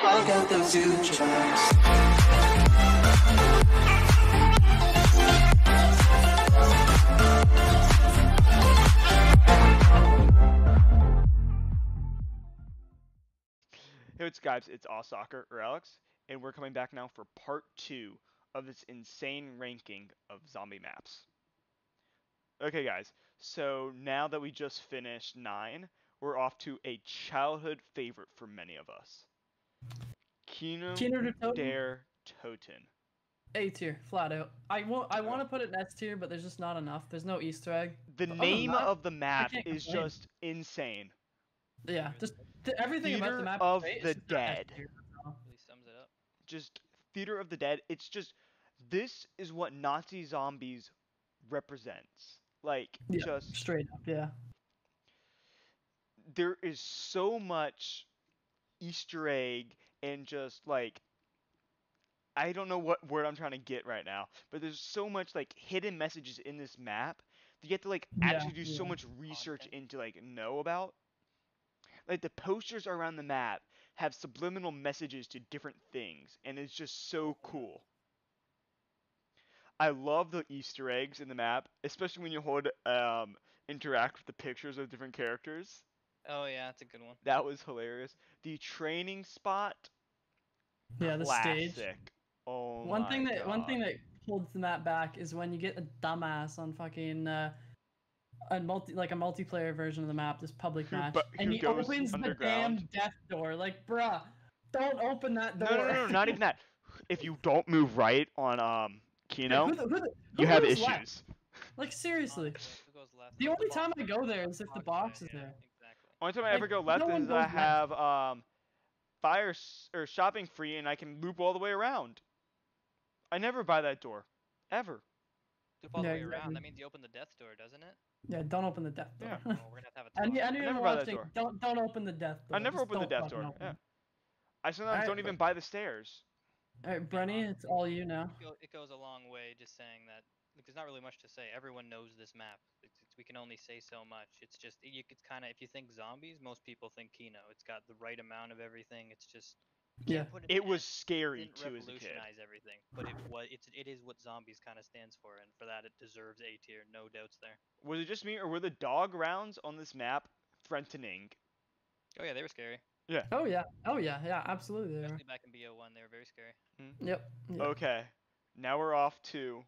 I got the future. Hey, what's guys? It's Soccer or Alex, and we're coming back now for part 2 of this insane ranking of zombie maps. Okay, guys, so now that we just finished 9, we're off to a childhood favorite for many of us. Kino der Toten. A tier, flat out. I want to put it in S tier, but there's just not enough. There's no Easter egg. The But name that, of the map is complain. just insane. Yeah, just everything Theater about the map of is the just Dead. Really sums it up. Just Theater of the Dead. It's just, this is what Nazi zombies represents. Like, yeah, just straight up, yeah. There is so much Easter egg and just like, I don't know what word I'm trying to get right now, but there's so much like hidden messages in this map that you have to like actually do so much research into like know about. Like the posters around the map have subliminal messages to different things, and it's just so cool. I love the Easter eggs in the map, especially when you interact with the pictures of different characters. Oh yeah, that's a good one. That was hilarious. The training spot. Yeah, the stage. Classic. Oh one my thing that God. one thing that holds the map back is when you get a dumbass on fucking a multiplayer version of the map, this public match, and he opens the damn death door. Like, bruh, don't open that door. No, not even that. If you don't move right on Kino, who you have goes issues. Left? Like seriously. Who goes left? The only time I go there is if the box is there. Exactly. Only time I ever go left is I have fire or shopping free, and I can loop all the way around. I never buy that door, ever. Loop all the way around. That means you open the death door, doesn't it? Yeah, don't open the death door. Yeah. Oh, we're gonna have a talk. Anyone watching, don't open the death door. I never open the death door. Yeah. I sometimes don't even buy the stairs. Alright, Brenny, it's all you now. It goes a long way just saying that. Like, there's not really much to say. Everyone knows this map. We can only say so much. It's just it's kind of, if you think zombies, most people think Kino. It's got the right amount of everything. It's just It was scary too as a kid. Revolutionize everything, but it is what zombies kind of stands for, and for that it deserves A tier. No doubts there. Was it just me, or were the dog rounds on this map threatening? Oh yeah, they were scary. Yeah. Oh yeah, absolutely. Especially back in BO1, they were very scary. Yep. Okay, now we're off to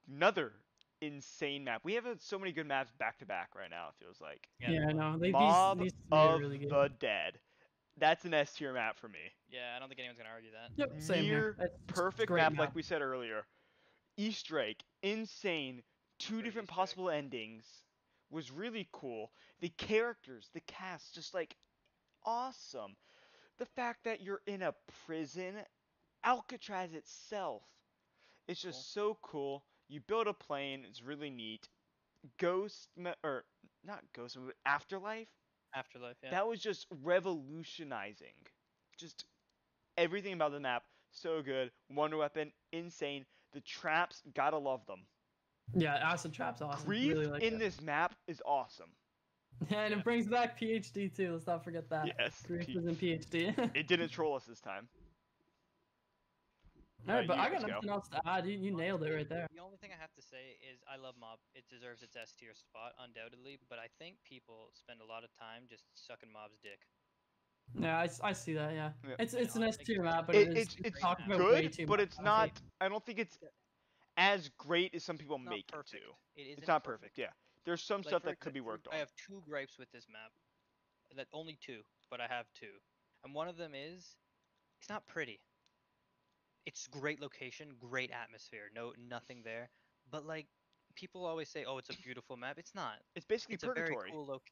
another insane map. We have so many good maps back to back right now. It feels like. Yeah, I know. Mob these of really good. the Dead. That's an S tier map for me. Yeah, I don't think anyone's gonna argue that. Yep, same here. Perfect map, like we said earlier. Easter egg, insane. Two different possible endings. Was really cool. The characters, the cast, just like awesome. The fact that you're in a prison, Alcatraz itself, it's just so cool. You build a plane, it's really neat. Afterlife. Afterlife, yeah. That was just revolutionizing. Just everything about the map, so good. Wonder Weapon, insane. The traps, gotta love them. Yeah, acid trap's awesome. Grief really like in this map is awesome. Yeah, and it brings back PhD too. Let's not forget that. Yes. Grief is in PhD. It didn't troll us this time. Alright, but I got nothing else to add. You nailed it right there. The only thing I have to say is I love Mob. It deserves its S tier spot, undoubtedly, but I think people spend a lot of time just sucking Mob's dick. Yeah, I see that, yeah. It's an S tier map, but it's good, but it's not, I don't think it's as great as some people make it to. It's not perfect, yeah. There's some stuff that could be worked on. I have 2 gripes with this map. Only 2, but I have 2. And one of them is, it's not pretty. It's great location, great atmosphere, nothing there. But like, people always say, oh, it's a beautiful map. It's not. It's basically purgatory. A very cool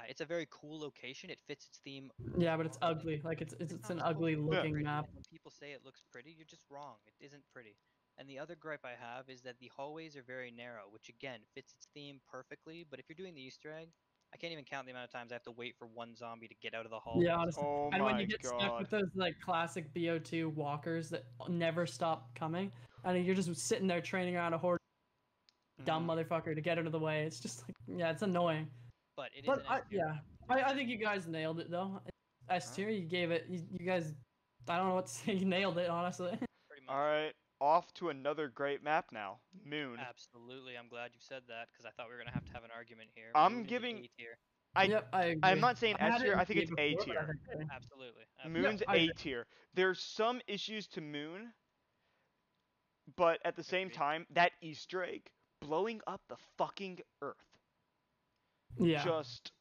it's a very cool location. It fits its theme. Yeah, but it's ugly. Like it's an ugly looking map. When people say it looks pretty, you're just wrong. It isn't pretty. And the other gripe I have is that the hallways are very narrow, which again fits its theme perfectly. But if you're doing the Easter egg, I can't even count the amount of times I have to wait for one zombie to get out of the hall. Yeah, honestly. Oh and when you my get stuck with those like classic BO2 walkers that never stop coming, and you're just sitting there training around a horde dumb motherfucker to get out of the way. It's just like, yeah, it's annoying. But it is. I think you guys nailed it though. S tier. You gave it. You guys. I don't know what to say. You nailed it, honestly. Pretty much. All right, off to another great map now. Moon. Absolutely. I'm glad you said that because I thought we were gonna have to have an argument here. I'm Moon is giving. an A tier. Yep, I agree. I'm not saying I S had it tier. in I think B it's A before, but I tier. think A. Absolutely. Moon's I A agree. tier. There's some issues to Moon, but at the same Agreed. time, that Easter egg blowing up the fucking Earth. Yeah. Just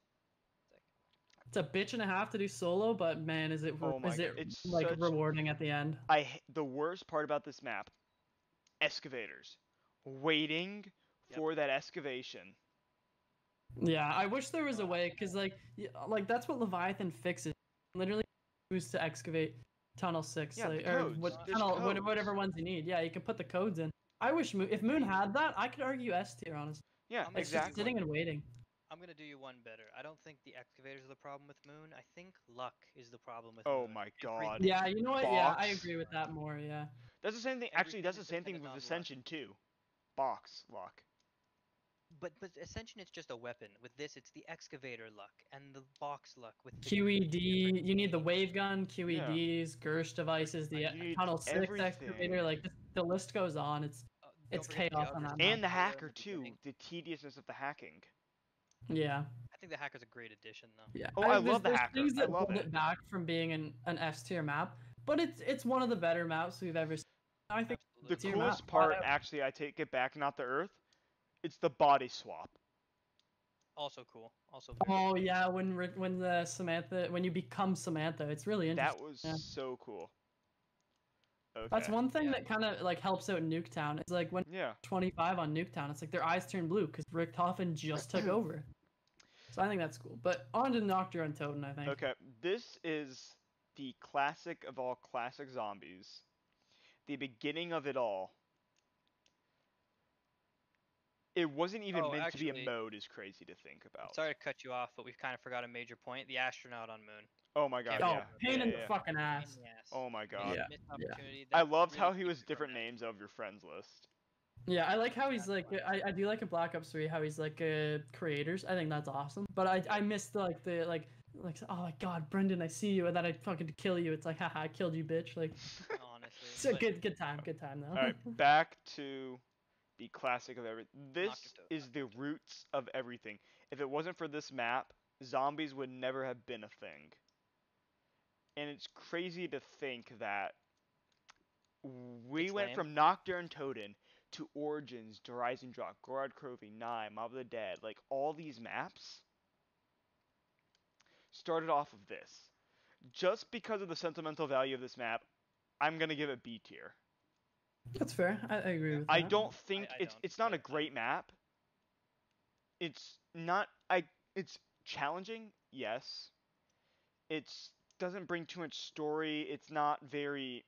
It's a bitch and a half to do solo, but man, is it Oh my is God, it it's like such- rewarding at the end? the worst part about this map, excavators, waiting Yep. for that excavation. Yeah, I wish there was a way because like that's what Leviathan fixes. Literally, use to excavate tunnel 6, Yeah, like the or codes. what There's tunnel codes. whatever ones you need. Yeah, you can put the codes in. I wish if Moon had that, I could argue S tier honestly. Yeah, I'm gonna It's do just exactly. sitting and waiting. I'm gonna do you one better. I don't think the excavators are the problem with Moon. I think luck is the problem with Oh Moon. my God. Everything- Yeah, you know what? Yeah, I Box. agree with that more. Yeah. That's the same thing. Actually, that's everything the is same thing dependent with on luck. Ascension too. Box luck. But Ascension it's just a weapon. With this, it's the excavator luck and the box luck with the QED, you need the things. wave gun, QEDs, Gersh devices, the You need tunnel 6 everything. excavator. Like the list goes on. It's Don't forget the chaos on Jugger's that map. And the power in hacker the too. beginning. The tediousness of the hacking. Yeah. I think the hacker's a great addition though. Yeah. Oh, I there's- love the there's hacker. things I that love hold it. it back from being an S tier map, but it's one of the better maps we've ever seen. I think The Absolutely. tier map, coolest flat part, out. actually, I take it back, not the Earth. It's the body swap. Also cool. Also very Oh yeah, when the Samantha when you become Samantha, it's really interesting. That was Yeah. so cool. Okay. That's one thing Yeah. that kind of like helps out Nuketown. It's like when Yeah. 25 on Nuketown, it's like their eyes turn blue because Rick Toffin just took over. So I think that's cool. But on to Nocturne and Totem, I think. Okay. This is the classic of all classic zombies. The beginning of it all. It wasn't even Oh, meant to be a actually- mode, is crazy to think about. Sorry to cut you off, but we've kind of forgot a major point. The astronaut on Moon. Oh my god, Oh, yeah. pain yeah, in yeah. the fucking Pain ass. in the ass. Oh my god. Yeah. Missed Yeah. opportunity. I That loved how really he keeps was it different from that. names of your friends list. Yeah, I like how he's That's like fine. I do like in Black Ops 3 how he's like creators. I think that's awesome. But I missed the like oh my god, Brendan, I see you and then I fucking kill you. It's like haha, I killed you, bitch. Like Honestly. it's a but good time though. Alright, back to the classic of everything. This Nocturne. is the roots of everything. If it wasn't for this map, zombies would never have been a thing. And it's crazy to think that we It's went lame. from Nocturne Totem to Origins to Rising Drop, Gorod Crovy, Nye, Mob of the Dead, like all these maps started off of this. Just because of the sentimental value of this map, I'm gonna give it B tier. That's fair. I agree with that. I don't think I it's don't, not a but, great map. It's not it's challenging, yes. It's doesn't bring too much story. It's not very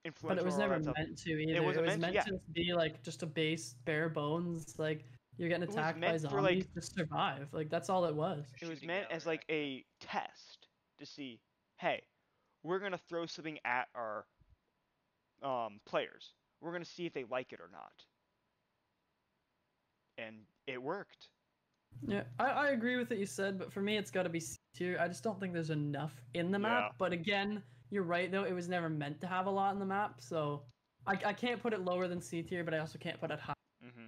influential. But it was or all never that stuff. meant to either. It wasn't was meant to, meant yeah. to be like just a base bare bones, like you're getting It was attacked by meant for, zombies, like- just survive. Like that's all it was. It was Shooting meant gallery, as like a test to see, hey, we're gonna throw something at our players. We're gonna see if they like it or not. And it worked. Yeah, I agree with what you said, but for me it's got to be C tier. I just don't think there's enough in the Yeah. map. But again, you're right though. It was never meant to have a lot in the map, so I can't put it lower than C tier, but I also can't put it high. Mm-hmm.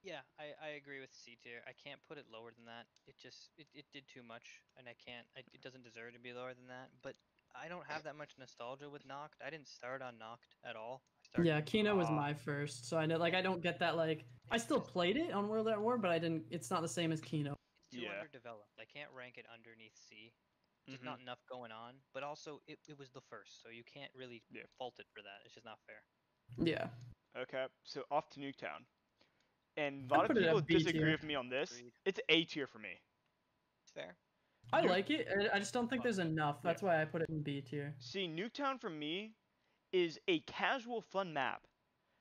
Yeah, I agree with C tier. I can't put it lower than that. It just it did too much, and I can't. It doesn't deserve to be lower than that. But I don't have that much nostalgia with Noct. I didn't start on Noct at all. I started Yeah, Kino was Ah. my first, so I know like I don't get that like I still played it on World at War, but I didn't. It's not the same as Kino. It's too Yeah. underdeveloped. I can't rank it underneath C. Just Mhm. not enough going on. But also, it was the first, so you can't really Yeah. fault it for that. It's just not fair. Yeah. Okay, so off to Nuketown. And a I'd lot of put it at people B disagree tier. with me on this. Agreed. It's A tier for me. It's fair. I Nuke- like it. I just don't think there's enough. That's why I put it in B tier. See, Nuketown for me is a casual fun map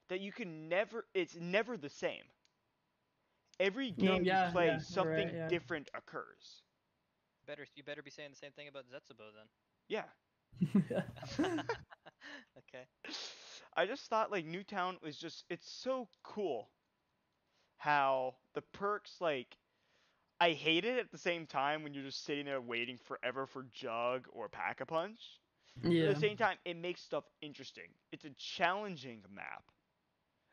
that you can never it's never the same. Every No, game yeah, you play, yeah, you're something right, yeah. different occurs. You better be saying the same thing about Zetsubo then. Yeah. Okay. I just thought like Newtown was just it's so cool how the perks like I hate it at the same time when you're just sitting there waiting forever for Jug or Pack-a-Punch. But Yeah. at the same time, it makes stuff interesting. It's a challenging map.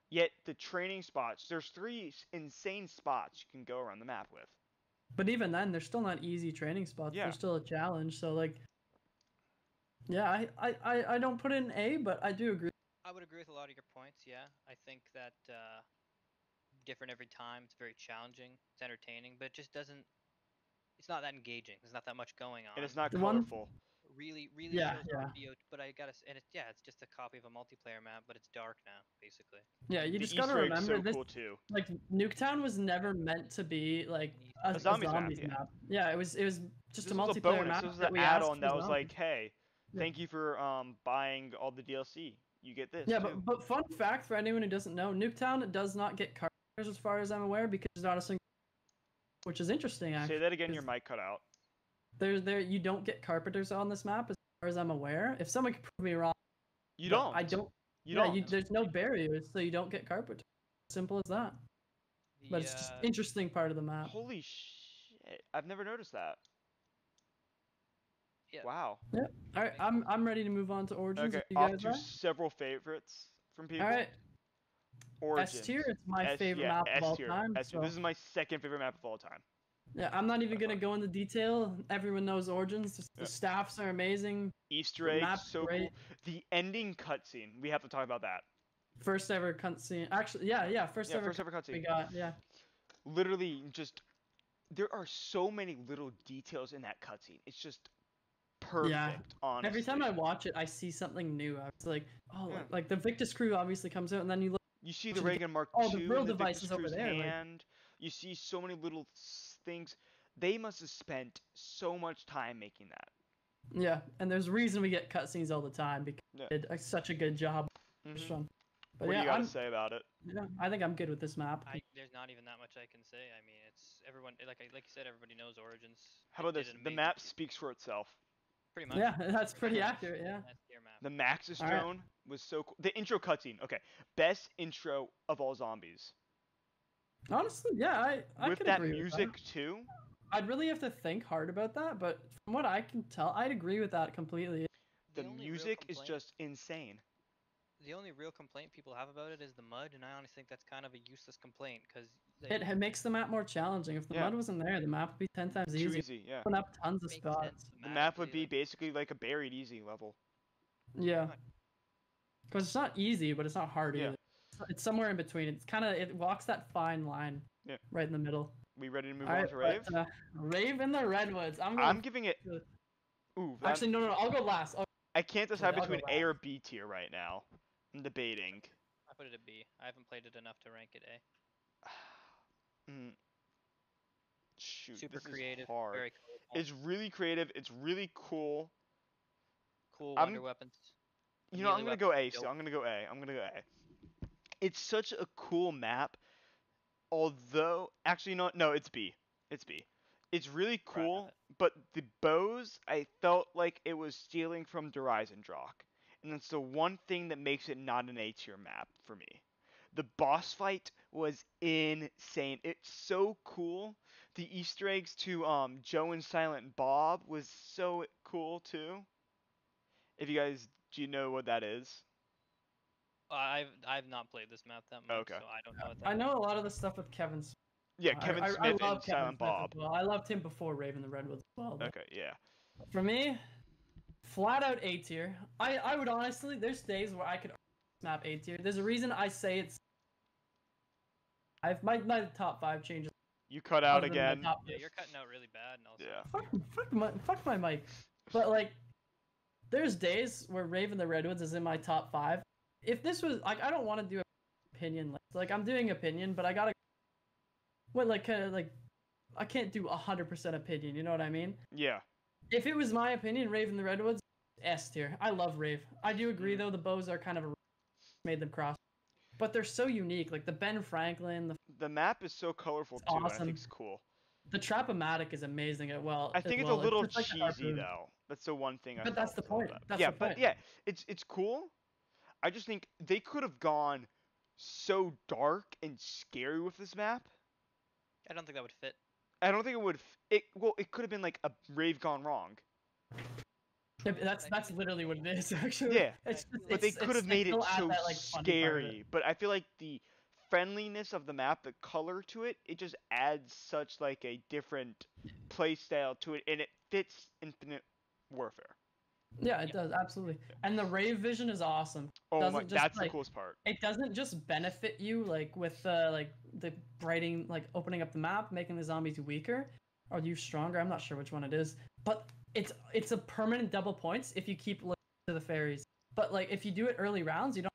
Yet the training spots, there's 3 insane spots you can go around the map with. But even then, they're still not easy training spots. Yeah. They're still a challenge. So like, yeah, I don't put it in A, but I do agree. I would agree with a lot of your points. Yeah, I think that different every time. It's very challenging. It's entertaining, but it just doesn't. It's not that engaging. There's not that much going on. And it's not The one- colorful. Really Yeah, shows yeah. off BO. But I gotta, and it's it's just a copy of a multiplayer map, but it's dark now, basically. Yeah, you The just gotta Easter egg's remember so this. cool too. Like Nuketown was never meant to be like a zombies zombies map, map. Yeah, it was just This a was multiplayer a bonus. map This was that an we asked add-on for that was zombies. like, hey, Yeah. thank you for buying all the DLC. You get this Yeah, too. but fun fact for anyone who doesn't know, Nuketown does not get carpenters as far as I'm aware because there's not a single, which is interesting actually. Say that again. 'cause Your mic cut out. you don't get carpenters on this map as far as I'm aware. If someone could prove me wrong, You but don't. I don't. You Yeah, don't. there's no barriers, so you don't get carpenters. Simple as that. But it's just interesting part of the map. Holy shit! I've never noticed that. Yeah. Wow. Yeah. All right, I'm ready to move on to Origins. Okay, If you off guys to are. several favorites from people. All right. Origins. S tier, it's my favorite yeah, map of all S-tier, time. S-tier. So. This is my second favorite map of all time. Yeah, I'm not even By gonna far. go into detail. Everyone knows Origins. The Yeah. staffs are amazing. Easter The eggs, map's so great. cool. The ending cutscene. We have to talk about that. First ever cutscene. Actually, yeah. First ever first ever cutscene we cutscene. got. Yeah. Literally, just there are so many little details in that cutscene. It's just perfect. Honestly. Every time I watch it, I see something new. I was like, oh, Yeah. like the Victus Crew obviously comes out, and then you look. You see the Watch it Reagan Mark Oh, the II real in the device Victus is over Crew's there, like- hand. You see so many little things. They must have spent so much time making that. Yeah, and there's a reason we get cutscenes all the time because Yeah. they did such a good job. Mhm. This one. But What do yeah, you got to I'm, say about it? yeah, I think I'm good with this map. There's not even that much I can say. I mean, it's everyone like you said, everybody knows Origins. How It about did this? an The amazing map job. speaks for itself. Pretty much. Yeah, that's pretty accurate. Yeah. S-tier map. The Maxis All right. drone was so cool. The intro cutscene. Okay, best intro of all zombies. Honestly, yeah, I With could that agree music with too. that. I'd really have to think hard about that, but from what I can tell, I'd agree with that completely. The only real music is complaint- just insane. The only real complaint people have about it is the mud, and I honestly think that's kind of a useless complaint because It makes the map more challenging. If the Yeah. mud wasn't there, the map would be 10 times Too easier. easy. Yeah. Open up tons of makes spots. sense The map would thematically, be like, basically like a buried easy level. Yeah. Right. Because it's not easy, but it's not hard Yeah. either. It's somewhere in between. It walks that fine line. Yeah. Right in the middle. We ready to move All on right, to Rave? but, Rave in the Redwoods. I'm going. I'm giving it. to- Ooh. Actually, no. I'll go last. I can't decide I'll go between A last. or B tier right now. I'm debating. I put it at B. I haven't played it enough to rank it A. Mm. Shoot, Super this creative, is hard. very colorful, It's really creative. It's really cool. cool I'm- wonder weapons. You know, I'm melee gonna go A. weapons So dope. I'm gonna go A. I'm gonna go A. It's such a cool map. Although, actually, no, it's B. It's B. It's really Proud of cool, it. but the bows, I felt like it was stealing from Drak, and that's the one thing that makes it not an A tier map for me. The boss fight was insane. It's so cool. The Easter eggs to Joe and Silent Bob was so cool too. If you guys, do you know what that is? I've not played this map that much, Okay. so I don't know what that I know a lot of the stuff with Kevin. Smith. Yeah, Kevin I Smith love and Kevin Silent Smith as Bob. well. I loved him before Rave in the Redwoods as well. but Okay, yeah. For me, flat out A tier. I would honestly. There's days where I could map A tier. There's a reason I say it's. My top 5 changes. You cut out other than my again. top Yeah, list. you're cutting out really bad, and also Yeah. Fuck my mic. But like, there's days where Raven the Redwoods is in my top 5. If this was like, I don't want to do opinion list. Like I'm doing opinion, but I gotta. What like kind of like, I can't do 100% opinion. You know what I mean? Yeah. If it was my opinion, Raven the Redwoods, S tier. I love Rave. I do agree though, the bows are kind of made them cross, but they're so unique. Like the Ben Franklin, The map is so colorful It's too, and I awesome. think it's cool. the Trap-O-Matic is amazing at well. I as think it's well. a little just like the cheesy harpoon. though. That's the one thing I But that's felt the point. about it. That's yeah, the but point. yeah, it's cool. I just think they could have gone so dark and scary with this map. I don't think that would fit. I don't think it would. It could have been like a rave gone wrong. Yeah, that's literally what it is, actually. Yeah, It's just, but they could have made it still add so that, like, funny part of it. scary. But I feel like the friendliness of the map, the color to it, it just adds such like a different play style to it, and it fits Infinite Warfare. Yeah, it does, absolutely. And the rave vision is awesome. Oh my, Doesn't just, that's the like, coolest part. it doesn't just benefit you like with like the brighting, like opening up the map, making the zombies weaker or you stronger. I'm not sure which one it is, but it's a permanent double points if you keep looking to the fairies. But like if you do it early rounds, you don't.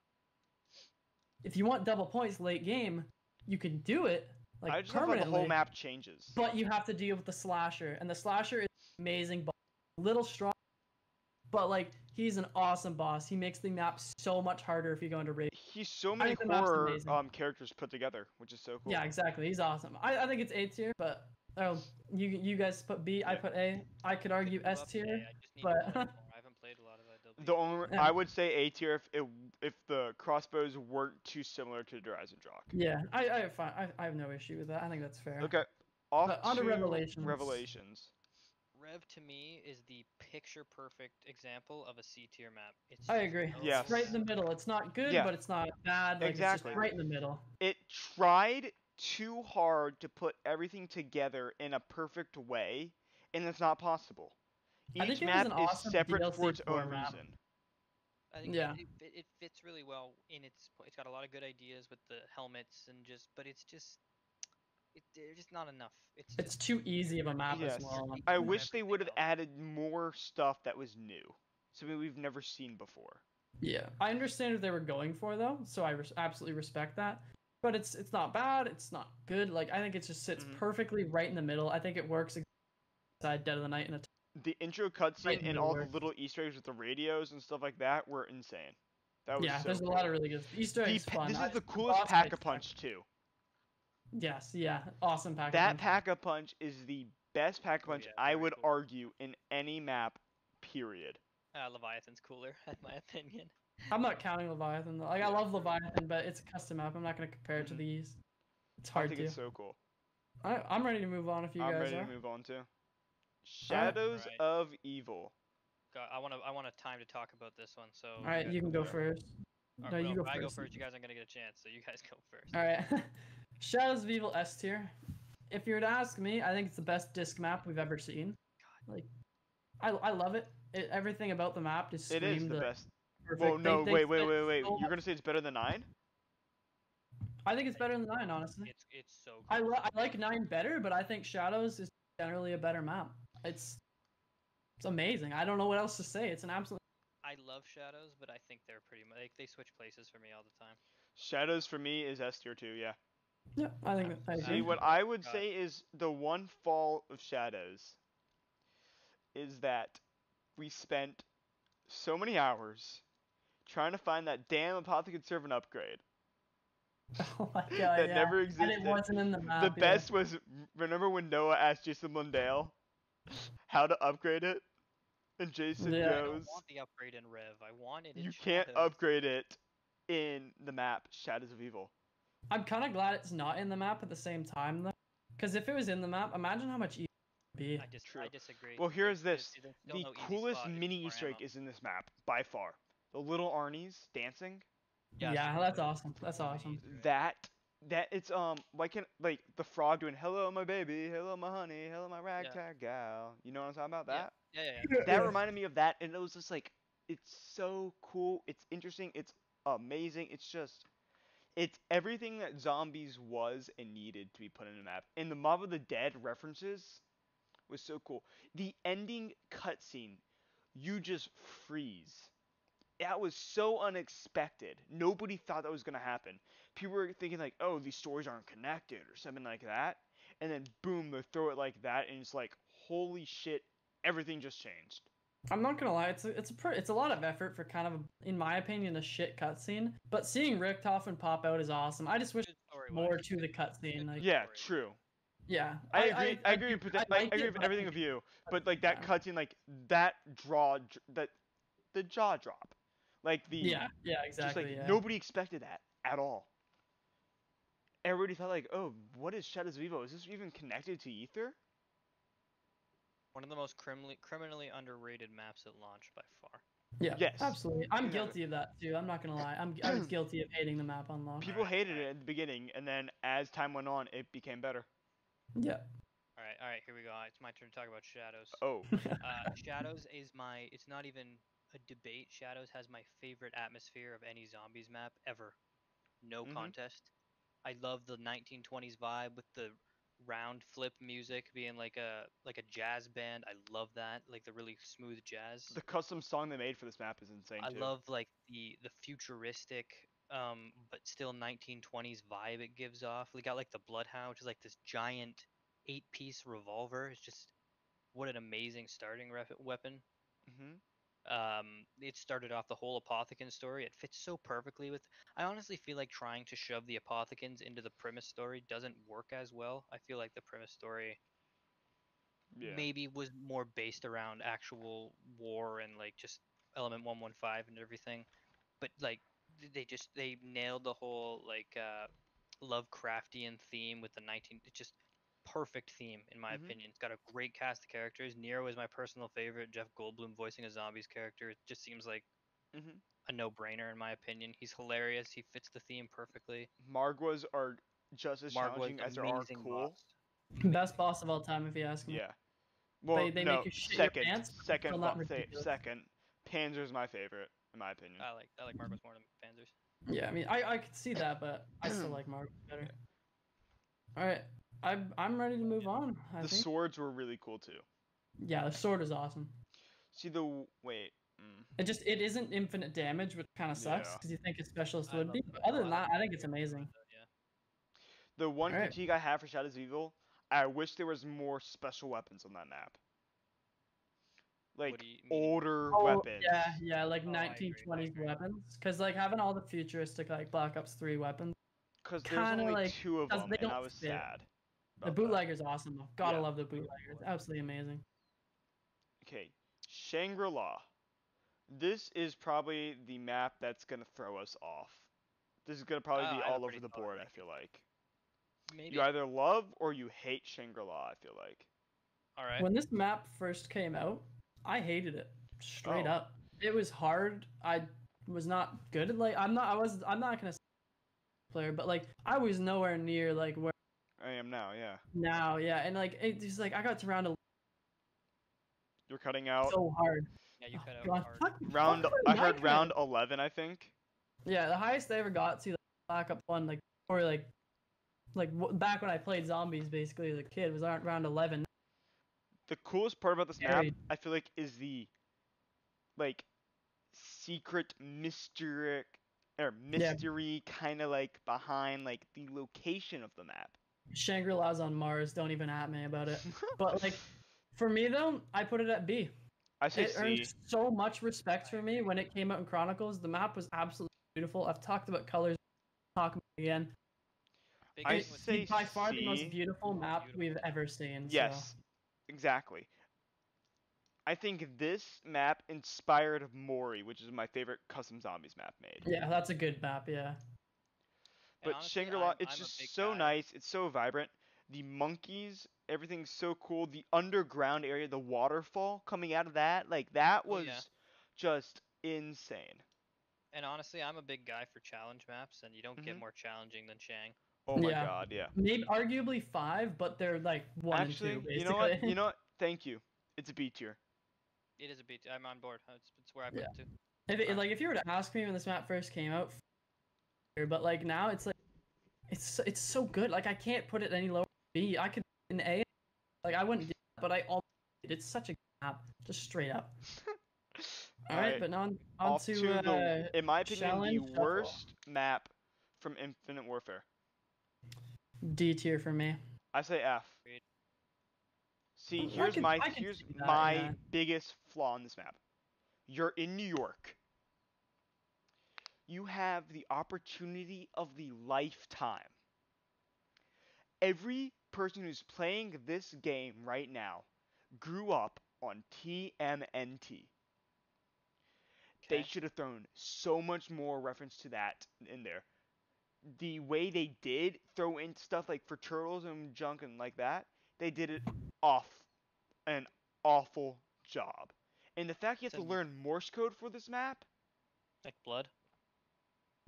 If you want double points late game, you can do it like I just love how permanently. the whole map changes. But you have to deal with the slasher, and the slasher is amazing, but little strong. But like he's an awesome boss. He makes the map so much harder if you go into raid. He's so many think the map's horror amazing. characters put together, which is so cool. Yeah, exactly. He's awesome. I think it's A tier, but you guys put B, I put A. I could argue Could move S up to A, tier, I just need to but play more. I haven't played a lot of that. The only Yeah. I would say A tier if the crossbows weren't too similar to Horizon Jock. yeah, I have no issue with that. I think that's fair. Okay, off But on to to Revelations. Revelations. Rev to me is the picture perfect example of a C tier map. It's I just agree. so Yes. It's right in the middle. It's not good, Yeah. but it's not bad. Like Exactly. it's just right in the middle. It tried too hard to put everything together in a perfect way, and it's not possible. I think Each it was map an is awesome separate DLC for its core own map. reason. I think Yeah. it fits really well in it's got a lot of good ideas with the helmets and but it's just they're just not enough. It's just too easy of a map Yes. as well. I wish they would have everything else. added more stuff that was new, something we've never seen before. Yeah, I understand what they were going for though, so I absolutely respect that. But it's not bad. It's not good. Like I think it just sits Mhm. perfectly right in the middle. I think it works inside Dead of the Night and The intro cutscene Right in and the all the works. little Easter eggs with the radios and stuff like that were insane. That was yeah. so There's cool. a lot of really good Easter eggs. Fun. This I is the just- coolest boss pack a fights punch too. Yes, yeah, awesome pack. That pack a punch is the best pack a Oh, punch yeah, I very would cool. argue in any map. Period. Leviathan's cooler, in my opinion. I'm not counting Leviathan though. Like I Yeah. love Leviathan, but it's a custom map. I'm not gonna compare it to Mhm. these. It's I hard think to. it's so cool. I'm ready to move on if you I'm guys ready are. to move on to Shadows Alright. of Evil. I want a time to talk about this one. So All right, you can go Yeah. first. Or, No, you go if I go first. first, you guys aren't gonna get a chance, so you guys go first. All right, Shadows of Evil S tier. If you were to ask me, I think it's the best disc map we've ever seen. Like, I love it. Everything about the map just It is screamed the like best. perfect. Well, no, They wait. fit so You're gonna say it's better than 9? I think it's better than 9, honestly. It's so I good. like 9 better, but I think Shadows is generally a better map. It's amazing. I don't know what else to say. It's an absolute. I love Shadows, but I think they're pretty much they switch places for me all the time. Shadows for me is S tier too. Yeah. Yeah, I think I See, agree. what I would God. say is the one fault of Shadows is that we spent so many hours trying to find that damn Apothecary Servant upgrade Oh my god, that yeah. never And existed. it wasn't in the map. The yeah. best was, remember when Noah asked Jason Lundale how to upgrade it? And Jason Yeah. I don't goes, want the upgrade in Rev. I want it in you can't Shadows. upgrade it in the map Shadows of Evil. I'm kind of glad it's not in the map at the same time though, because if it was in the map, imagine how much easier it would be. True. I disagree. Well, here's this. There's still The no easy coolest spot, it's mini more Easter egg ammo. is in this map, by far. The little Arnie's dancing. Yeah, so that's good. awesome. That's So many awesome. Easter eggs. That it's like the frog doing hello my baby, hello my honey, hello my ragtag gal. You know what I'm talking about? That Yeah. that reminded me of that, and it was just like it's so cool, it's interesting, it's amazing. It's everything that zombies was and needed to be put in a map. And the Mob of the Dead references was so cool. The ending cutscene, you just freeze. That was so unexpected. Nobody thought that was gonna happen. People were thinking like, oh, these stories aren't connected or something like that. And then boom, they throw it like that, and it's like, holy shit, everything just changed. I'm not gonna lie, it's a lot of effort for kind of, in my opinion, a shit cutscene. But seeing Richtofen pop out is awesome. I just wish Good story-wise. more to the cutscene. Like, Yeah, story. true. yeah, I agree with I like I agree it, with but I everything think of you. But like that yeah. cutscene, like that the jaw drop, like the Yeah, just exactly. like Yeah. nobody expected that at all. everybody thought like, oh, what is Shadows of Evil? Is this even connected to Ether? One of the most criminally underrated maps at launch by far. Yeah, Yes. absolutely. I'm Exactly. guilty of that too. I'm not gonna lie. I was guilty of hating the map on launch. People hated alright. it at the beginning, and then as time went on, it became better. Yeah. All right, here we go. It's my turn to talk about Shadows. Oh. Shadows is my. It's not even a debate. Shadows has my favorite atmosphere of any zombies map ever. No Mhm. contest. I love the 1920s vibe with the round flip music being like a jazz band. I love that, like the really smooth jazz. The custom song they made for this map is insane I too. love like the futuristic but still 1920s vibe it gives off. We got like the Bloodhound, which is like this giant 8-piece revolver. It's just what an amazing starting weapon. Mhm. It started off the whole Apothicon story. It fits so perfectly with. I honestly feel like trying to shove the Apothicons into the Primus story doesn't work as well. I feel like the Primus story Yeah. maybe was more based around actual war and like just element 115 and everything. But like they nailed the whole like Lovecraftian theme with the 19. It's just perfect theme in my Mhm. opinion. It's got a great cast of characters. Nero is my personal favorite. Jeff Goldblum voicing a zombies character. It just seems like Mhm. a no-brainer in my opinion. He's hilarious. He fits the theme perfectly. Margwas are just as Margwa's challenging as they are amazing cool. boss. Best boss of all time, if you ask me. Yeah. Well, They no, make you shit your second, pants, but it's second, still not ridiculous. second. Panzer's my favorite, in my opinion. I like Margwa's more than Panzers. Yeah, I mean, I could see that, but I still like Mark better. All right, I'm ready to move on. I The think. swords were really cool too. Yeah, the sword is awesome. See the wait. It isn't infinite damage, which kind of sucks Yeah. because you think a specialist I would love be. the But other than I that, I think it's amazing. yeah. The one All right. critique I have for Shadows of Evil, I wish there was more special weapons on that map. What Like do you mean? older Oh weapons. yeah, like Oh, I agree. 1920s weapons, because like having all the futuristic like Black Ops 3 weapons, Because there's kind of only like two of them, they and don't I was fit. sad. The About that. bootlegger's awesome though. Gotta Yeah. love the bootlegger. It's absolutely amazing. Okay, Shangri-La. This is probably the map that's gonna throw us off. This is gonna probably be I have a all pretty over the solid board. I ranking. feel like you Maybe. either love or you hate Shangri-La. I feel like. All right. When this map first came out, I hated it straight Oh. up. It was hard. I was not good at like I'm not gonna say player, but like I was nowhere near like where I am now. Yeah. now. Yeah, and like it's just like I got to round You're cutting out so hard. Yeah, you Oh, cut out God, hard. round. fuck I my heard mic, round man. 11. I think. Yeah, the highest I ever got to like, Black Ops 1 or back when I played zombies basically as a kid was around 11. The coolest part about this map, Scary. I feel like, is the like secret Yeah, mystery kind of like behind like the location of the map. Shangri-La's on Mars. Don't even at me about it. But like for me though, I put it at B. I say It earned C. so much respect for me when it came out in Chronicles. The map was absolutely beautiful. I've talked about colors. Talk about it again. Big I thing with say By far the most C. beautiful map Beautiful. we've ever seen. So Yes, exactly. I think this map inspired Mori, which is my favorite custom zombies map made. yeah, that's a good map. Yeah. And But honestly, Shangri-La, it's I'm a big just so guy. nice. It's so vibrant. The monkeys, everything's so cool. The underground area, the waterfall coming out of that, like that Oh was yeah. just insane. And honestly, I'm a big guy for challenge maps, and you don't get Hmm. more challenging than Shang. Oh my Yeah. god, yeah. Maybe arguably 5, but they're like 1 and 2 Actually, you know what? basically. You know what? Thank you. It's a B tier. It is a beat. I'm on board. It's where I put Yeah. it too. Alright. Like if you were to ask me when this map first came out, but like now it's like it's so good. Like I can't put it any lower than B. I could in A. Like I wouldn't do that, but I almost did. It's such a good map, just straight up. All right, Alright. but now on Off to to the, in my opinion, the challenge shuffle. worst map from Infinite Warfare. D tier for me. I say F. Agreed. See, I here's could- my I could here's see that, my yeah. biggest flaw in this map. You're in New York. You have the opportunity of the lifetime. Every person who's playing this game right now grew up on TMNT. They Okay. should have thrown so much more reference to that in there. the way they did throw in stuff like for turtles and junk and like that, they did it off an awful job. And the fact you have to Some- learn Morse code for this map, Like blood.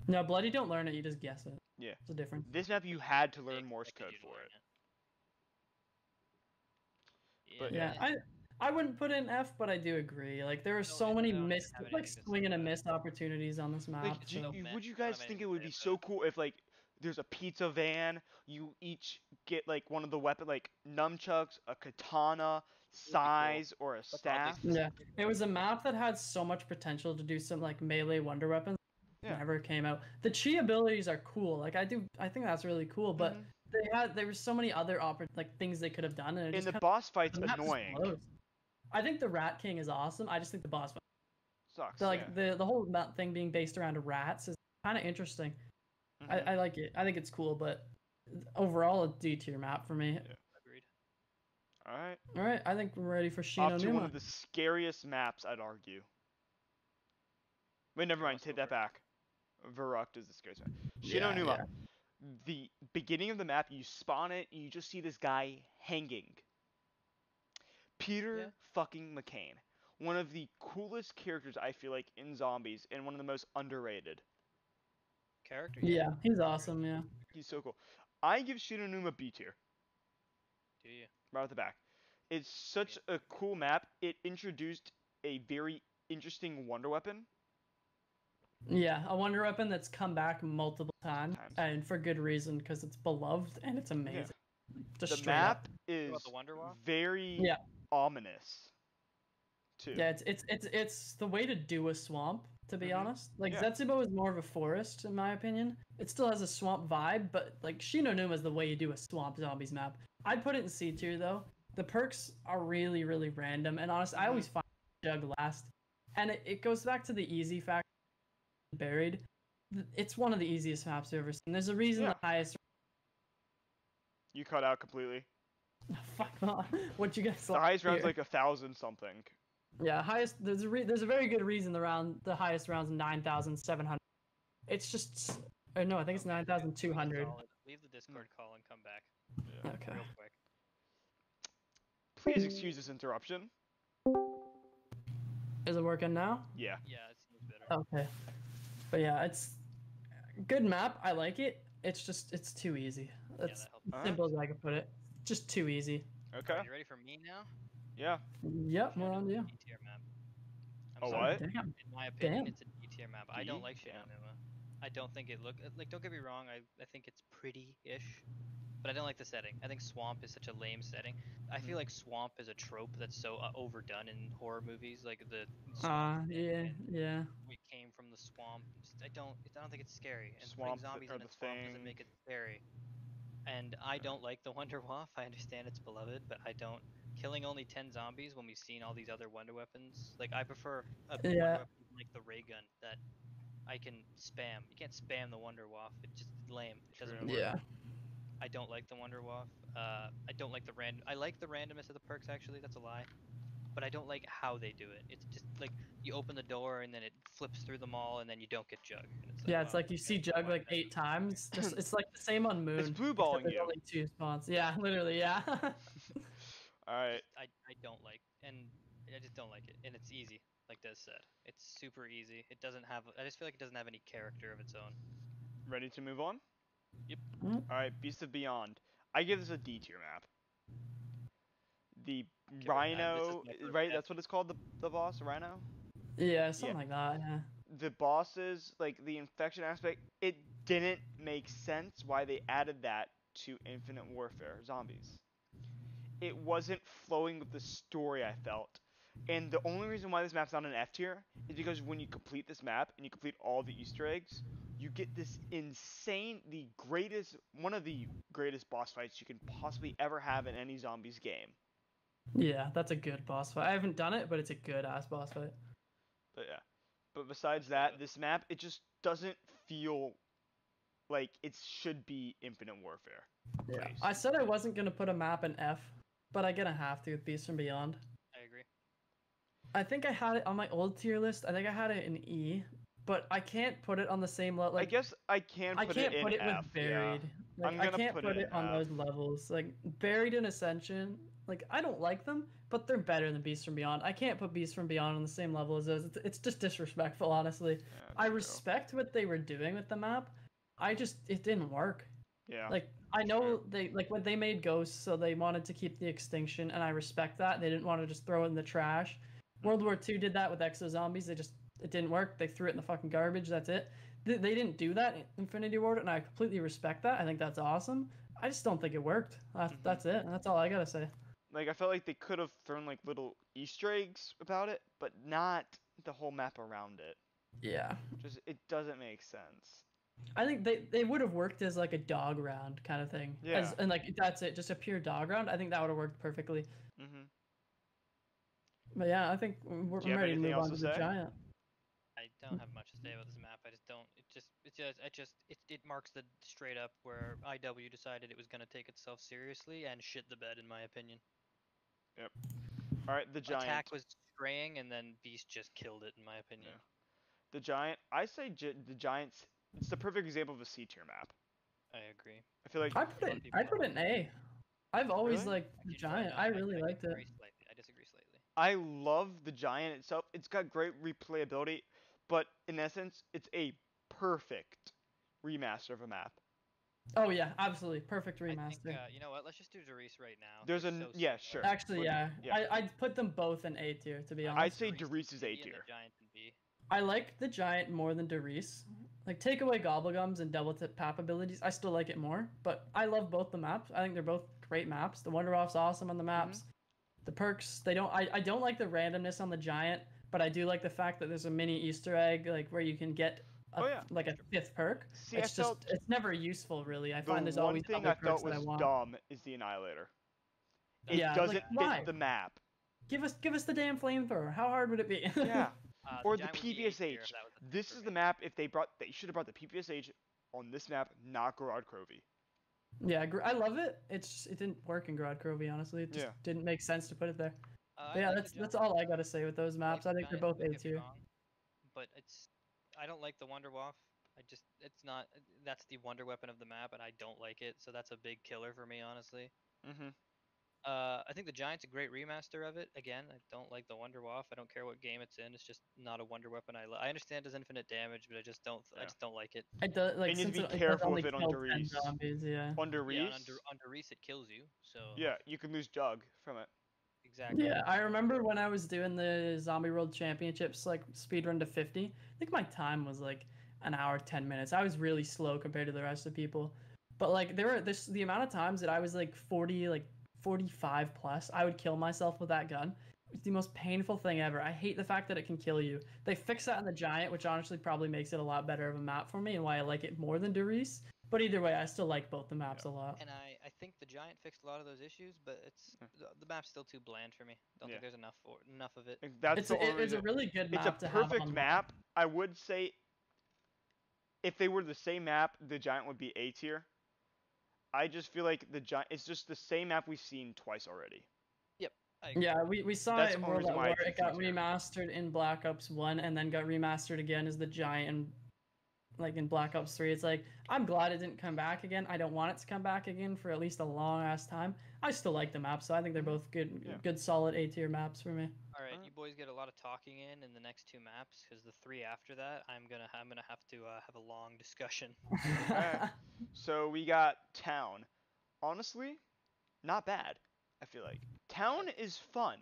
No, blood, you don't learn it, you just guess it. yeah. It's a difference. This map you had to They learn Morse expected code you to for learn it. But Yeah, I wouldn't put in F, but I do agree. Like there are so it- many I don't missed, have like anything to say swing and a about it. miss opportunities on this map. Like, So would you I don't guys have think anything it to would say be about so it. cool if like there's a pizza van, you each get like one of the weapon like nunchucks, a katana, cool. size, or a That's oddly staff? yeah, specific. it was a map that had so much potential to do some like melee wonder weapons. Yeah. Never came out. The chi abilities are cool. Like I think that's really cool. But Mhm. there were so many other like things they could have done, and it And just the kinda, boss fight's the map just annoying. blows. I think the Rat King is awesome. I just think the boss fight, Sucks. like Yeah. the whole thing being based around rats is kind of interesting. Mhm. I like it. I think it's cool, but overall, a D tier map for me. Yeah. Agreed. All right. All right, I think we're ready for Off Shino to one Numa. of the scariest maps, I'd argue. Wait, never Who mind. wants to Take go that first? back. Verruct is the scariest map. Yeah, Shino Numa. yeah. The beginning of the map, you spawn it, and you just see this guy hanging. Peter Yeah. fucking McCain. One of the coolest characters, I feel like, in zombies, and one of the most underrated. Character. Yeah, he's awesome. Yeah. He's so cool. I give Shino Numa B tier, Do you? right off the back. It's such a cool map. It introduced a very interesting wonder weapon. Yeah, a wonder weapon that's come back multiple times, Times. and for good reason, because it's beloved and it's amazing. Just The straight map up. is about the Wonder Walk? very Yeah. ominous, too. Yeah, it's the way to do a swamp, to be Mhm. honest. Like Yeah. Zetsubo is more of a forest, in my opinion. It still has a swamp vibe, but like Shino Numa is the way you do a swamp zombies map. I'd put it in C tier though. The perks are really, really random, and honestly, I always find Jug last. And it goes back to the easy factor. Buried. It's one of the easiest maps I've ever seen. There's a reason Yeah. the highest. You cut out completely. Fuck off. What you guys The like highest round's here? like 1,000 something. Yeah, highest. There's a very good reason the highest round's 9,700. It's just. Or no, I think it's Okay, 9,200. solid. Leave the Discord call and come back Yeah. Okay. real quick. Please excuse this interruption. Is it working now? Yeah. Yeah, it seems better. Okay. But yeah, it's good map. I like it. It's too easy. That's that helps. Alright. simple as I can put it. Just too easy. Okay. Alright, you ready for me now? Yeah. Yep, we're on to you. D tier map. I'm Oh, sorry. what? Damn. In my opinion, Damn. it's a D tier map. I don't D? like Damn. Shinonuma. I don't think it look like. Don't get me wrong. I think it's pretty-ish, but I don't like the setting. I think swamp is such a lame setting. I feel like swamp is a trope that's so overdone in horror movies. Like the swamp thing Yeah, and yeah. we came from the swamp. I don't think it's scary. And Swamp putting zombies or in a the swamp doesn't thing. make it scary. And I don't like the Wonder Waff. I understand it's beloved, but I don't. Killing only 10 zombies when we've seen all these other wonder weapons. Like I prefer a wonder Yeah. weapon like the ray gun that I can spam. You can't spam the Wonder Waff. It's just lame. It doesn't work. Yeah. I don't like the Wonder Waff. I don't like the random. I like the randomness of the perks actually. That's a lie. But I don't like how they do it. It's just like you open the door and then it flips through them all and then you don't get Jug. And it's Yeah, it's wow, like you okay, see Jug why like did I 8 times. Just it's like the same on Moon. It's blue except balling there's you. only 2 spawns. Yeah, literally, yeah. Alright. I don't like, and I just don't like it, and it's easy, like Des said. It's super easy. It doesn't have. I just feel like it doesn't have any character of its own. Ready to move on? Yep. Alright, Beast of Beyond. I give this a D tier map. The This is Rhino, my first right? F. That's what it's called, the boss, Rhino? Yeah, something like that, yeah. The bosses, like the infection aspect, it didn't make sense why they added that to Infinite Warfare Zombies. It wasn't flowing with the story, I felt. And the only reason why this map's not an F tier is because when you complete this map and you complete all the Easter eggs, you get this insane, one of the greatest boss fights you can possibly ever have in any zombies game. Yeah, that's a good boss fight. I haven't done it, but it's a good ass boss fight. But yeah. But besides that, this map, it just doesn't feel like it should be Infinite Warfare. Yeah. Please. I said I wasn't gonna put a map in F, but I'm gonna have to with Beast from Beyond. I agree. I think I had it on my old tier list. I think I had it in E, but I can't put it on the same level. I Like guess I can I put can't it put in it with F. Buried. Yeah. Like I'm I gonna can't put put it it in on F. those levels. Like Buried and Ascension, like I don't like them, but they're better than Beast from Beyond. I can't put Beast from Beyond on the same level as those. It's just disrespectful, honestly. Yeah, I true. respect what they were doing with the map. It didn't work. Yeah. Like I know they like when they made Ghosts, so they wanted to keep the extinction, and I respect that. They didn't want to just throw it in the trash. World War II did that with Exo Zombies. It didn't work. They threw it in the fucking garbage. That's it. They didn't do that in Infinity Ward, and I completely respect that. I think that's awesome. I just don't think it worked. That's it. That's all I gotta say. Like I felt like they could have thrown like little Easter eggs about it, but not the whole map around it. Yeah, Just it doesn't make sense. I think they would have worked as like a dog round kind of thing. Yeah. And like that's it, just a pure dog round. I think that would have worked perfectly. Mhm. But yeah, I think Do I'm you have ready to anything move else on to to the say? giant. I don't have much to say about this map. I just don't. It marks the straight up where IW decided it was gonna take itself seriously and shit the bed, in my opinion. Yep. All right, the giant. Attack was straying, and then Beast just killed it, in my opinion. Yeah. The giant. I say the giants. It's the perfect example of a C tier map. I agree. I feel like I put it in A. I've always Really? liked the giant. I really liked it. I disagree slightly. I love the giant itself. It's got great replayability, but in essence, it's a perfect remaster of a map. Oh yeah, absolutely perfect I remaster. think, you know what? Let's just do Darius right now. There's They're a so yeah, similar. sure. Actually, yeah. Yeah. I'd put them both in A tier, to be I honest. I'd say Darius Darius is in A C and tier. the Giant in B. I like the giant more than Darius. Like, take away Gobblegums and double tap abilities, I still like it more. But I love both the maps. I think they're both great maps. The Wonderwall's awesome on the maps. The perks, they don't. I don't like the randomness on the giant, but I do like the fact that there's a mini Easter egg, like where you can get like a fifth perk. See, It's I felt it's never useful really. I the find there's one always thing other I perks felt that I was want. dumb is the Annihilator. It Yeah, doesn't like, why? fit the map. Give us the damn flamethrower. How hard would it be? Yeah. Or the Giant would be A tier if PPSH. that was a thing This for is me. the map. If they should have brought the PPSH on this map, not Gorod Crovey. Yeah, I love it. It didn't work in Grodd Crovey, honestly. It just Yeah. didn't make sense to put it there. I But yeah, like the that's Giant. all I gotta say with those maps. I the think they're Giant, both don't A get me tier. wrong, but I don't like the Wonder Waff. It's not. That's the wonder weapon of the map, and I don't like it. So that's a big killer for me, honestly. Mhm. I think the Giant's a great remaster of it. Again, I don't like the Wonder Waff. I don't care what game it's in. It's just not a wonder weapon. I understand it does infinite damage, but I just don't. I Yeah. just don't like it. It does like And you need since to be it does careful only with it on kill 10 Darius. zombies, yeah. On Yeah, Darius. and under Reese it kills you. So Yeah, you can lose Jug from it. exactly. Yeah, I remember when I was doing the Zombie World Championships, like speedrun to 50. I think my time was like an hour 10 minutes. I was really slow compared to the rest of the people. But like the amount of times that I was like 40, like 45 plus, I would kill myself with that gun. It's the most painful thing ever. I hate the fact that it can kill you. They fixed that in the Giant, which honestly probably makes it a lot better of a map for me and why I like it more than Darius. But either way, I still like both the maps a lot. And I think the Giant fixed a lot of those issues, but the map's still too bland for me. Don't think there's enough of it. Like, that's the only It's a reason. really good It's a map to have perfect on map. I would say if they were the same map, the Giant would be A tier. I just feel like the Giant. It's just the same map we've seen twice already. Yep. I agree. Yeah, we saw That's it in the only World reason at why War. it's It got C tier. remastered in Black Ops 1 and then got remastered again as the Giant and like in Black Ops 3. It's like I'm glad it didn't come back again. I don't want it to come back again for at least a long ass time. I still like the maps, so I think they're both good solid A tier maps for me. All right, you boys get a lot of talking in the next two maps because the three after that, I'm gonna have to have a long discussion. Alright. So we got Town. Honestly, not bad. I feel like Town is fun.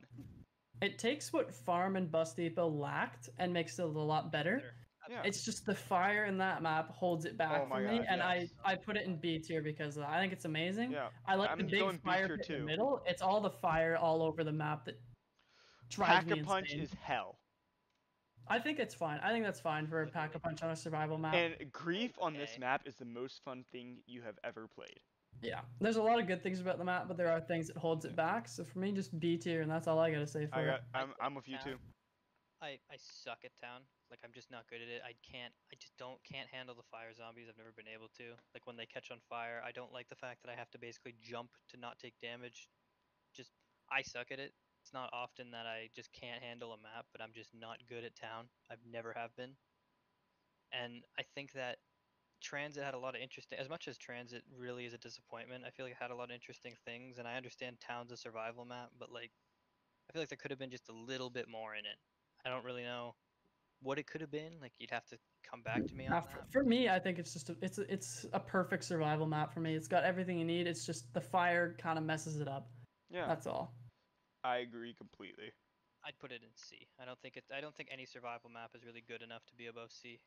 It takes what Farm and Bus Depot lacked and makes it a lot better. Yeah. It's just the fire in that map holds it back Oh for my me, God, and yes. I put it in B tier because of that. I think it's amazing. Yeah. I like I'm the going big B fire tier pit in too. the middle. It's all the fire all over the map that drives me Pack-a-Punch insane. is hell. I think it's fine. I think that's fine for a Pack-a-Punch on a survival map. And Grief on this Okay. map is the most fun thing you have ever played. Yeah, there's a lot of good things about the map, but there are things that holds it back. So for me, just B tier, and that's all I gotta say for it. I'm with you too. I suck at Town. Like I'm just not good at it. I just can't handle the fire zombies. I've never been able to. Like when they catch on fire, I don't like the fact that I have to basically jump to not take damage. Just I suck at it. It's not often that I just can't handle a map, but I'm just not good at Town. I've never have been. And I think that Transit had a lot of interesting. As much as Transit really is a disappointment, I feel like it had a lot of interesting things. And I understand Town's a survival map, but like I feel like there could have been just a little bit more in it. I don't really know what it could have been. Like you'd have to come back to me on that. For me, I think it's just it's a perfect survival map for me. It's got everything you need. It's just the fire kind of messes it up. Yeah, That's all. I agree completely. I'd put it in C. I don't think any survival map is really good enough to be above C,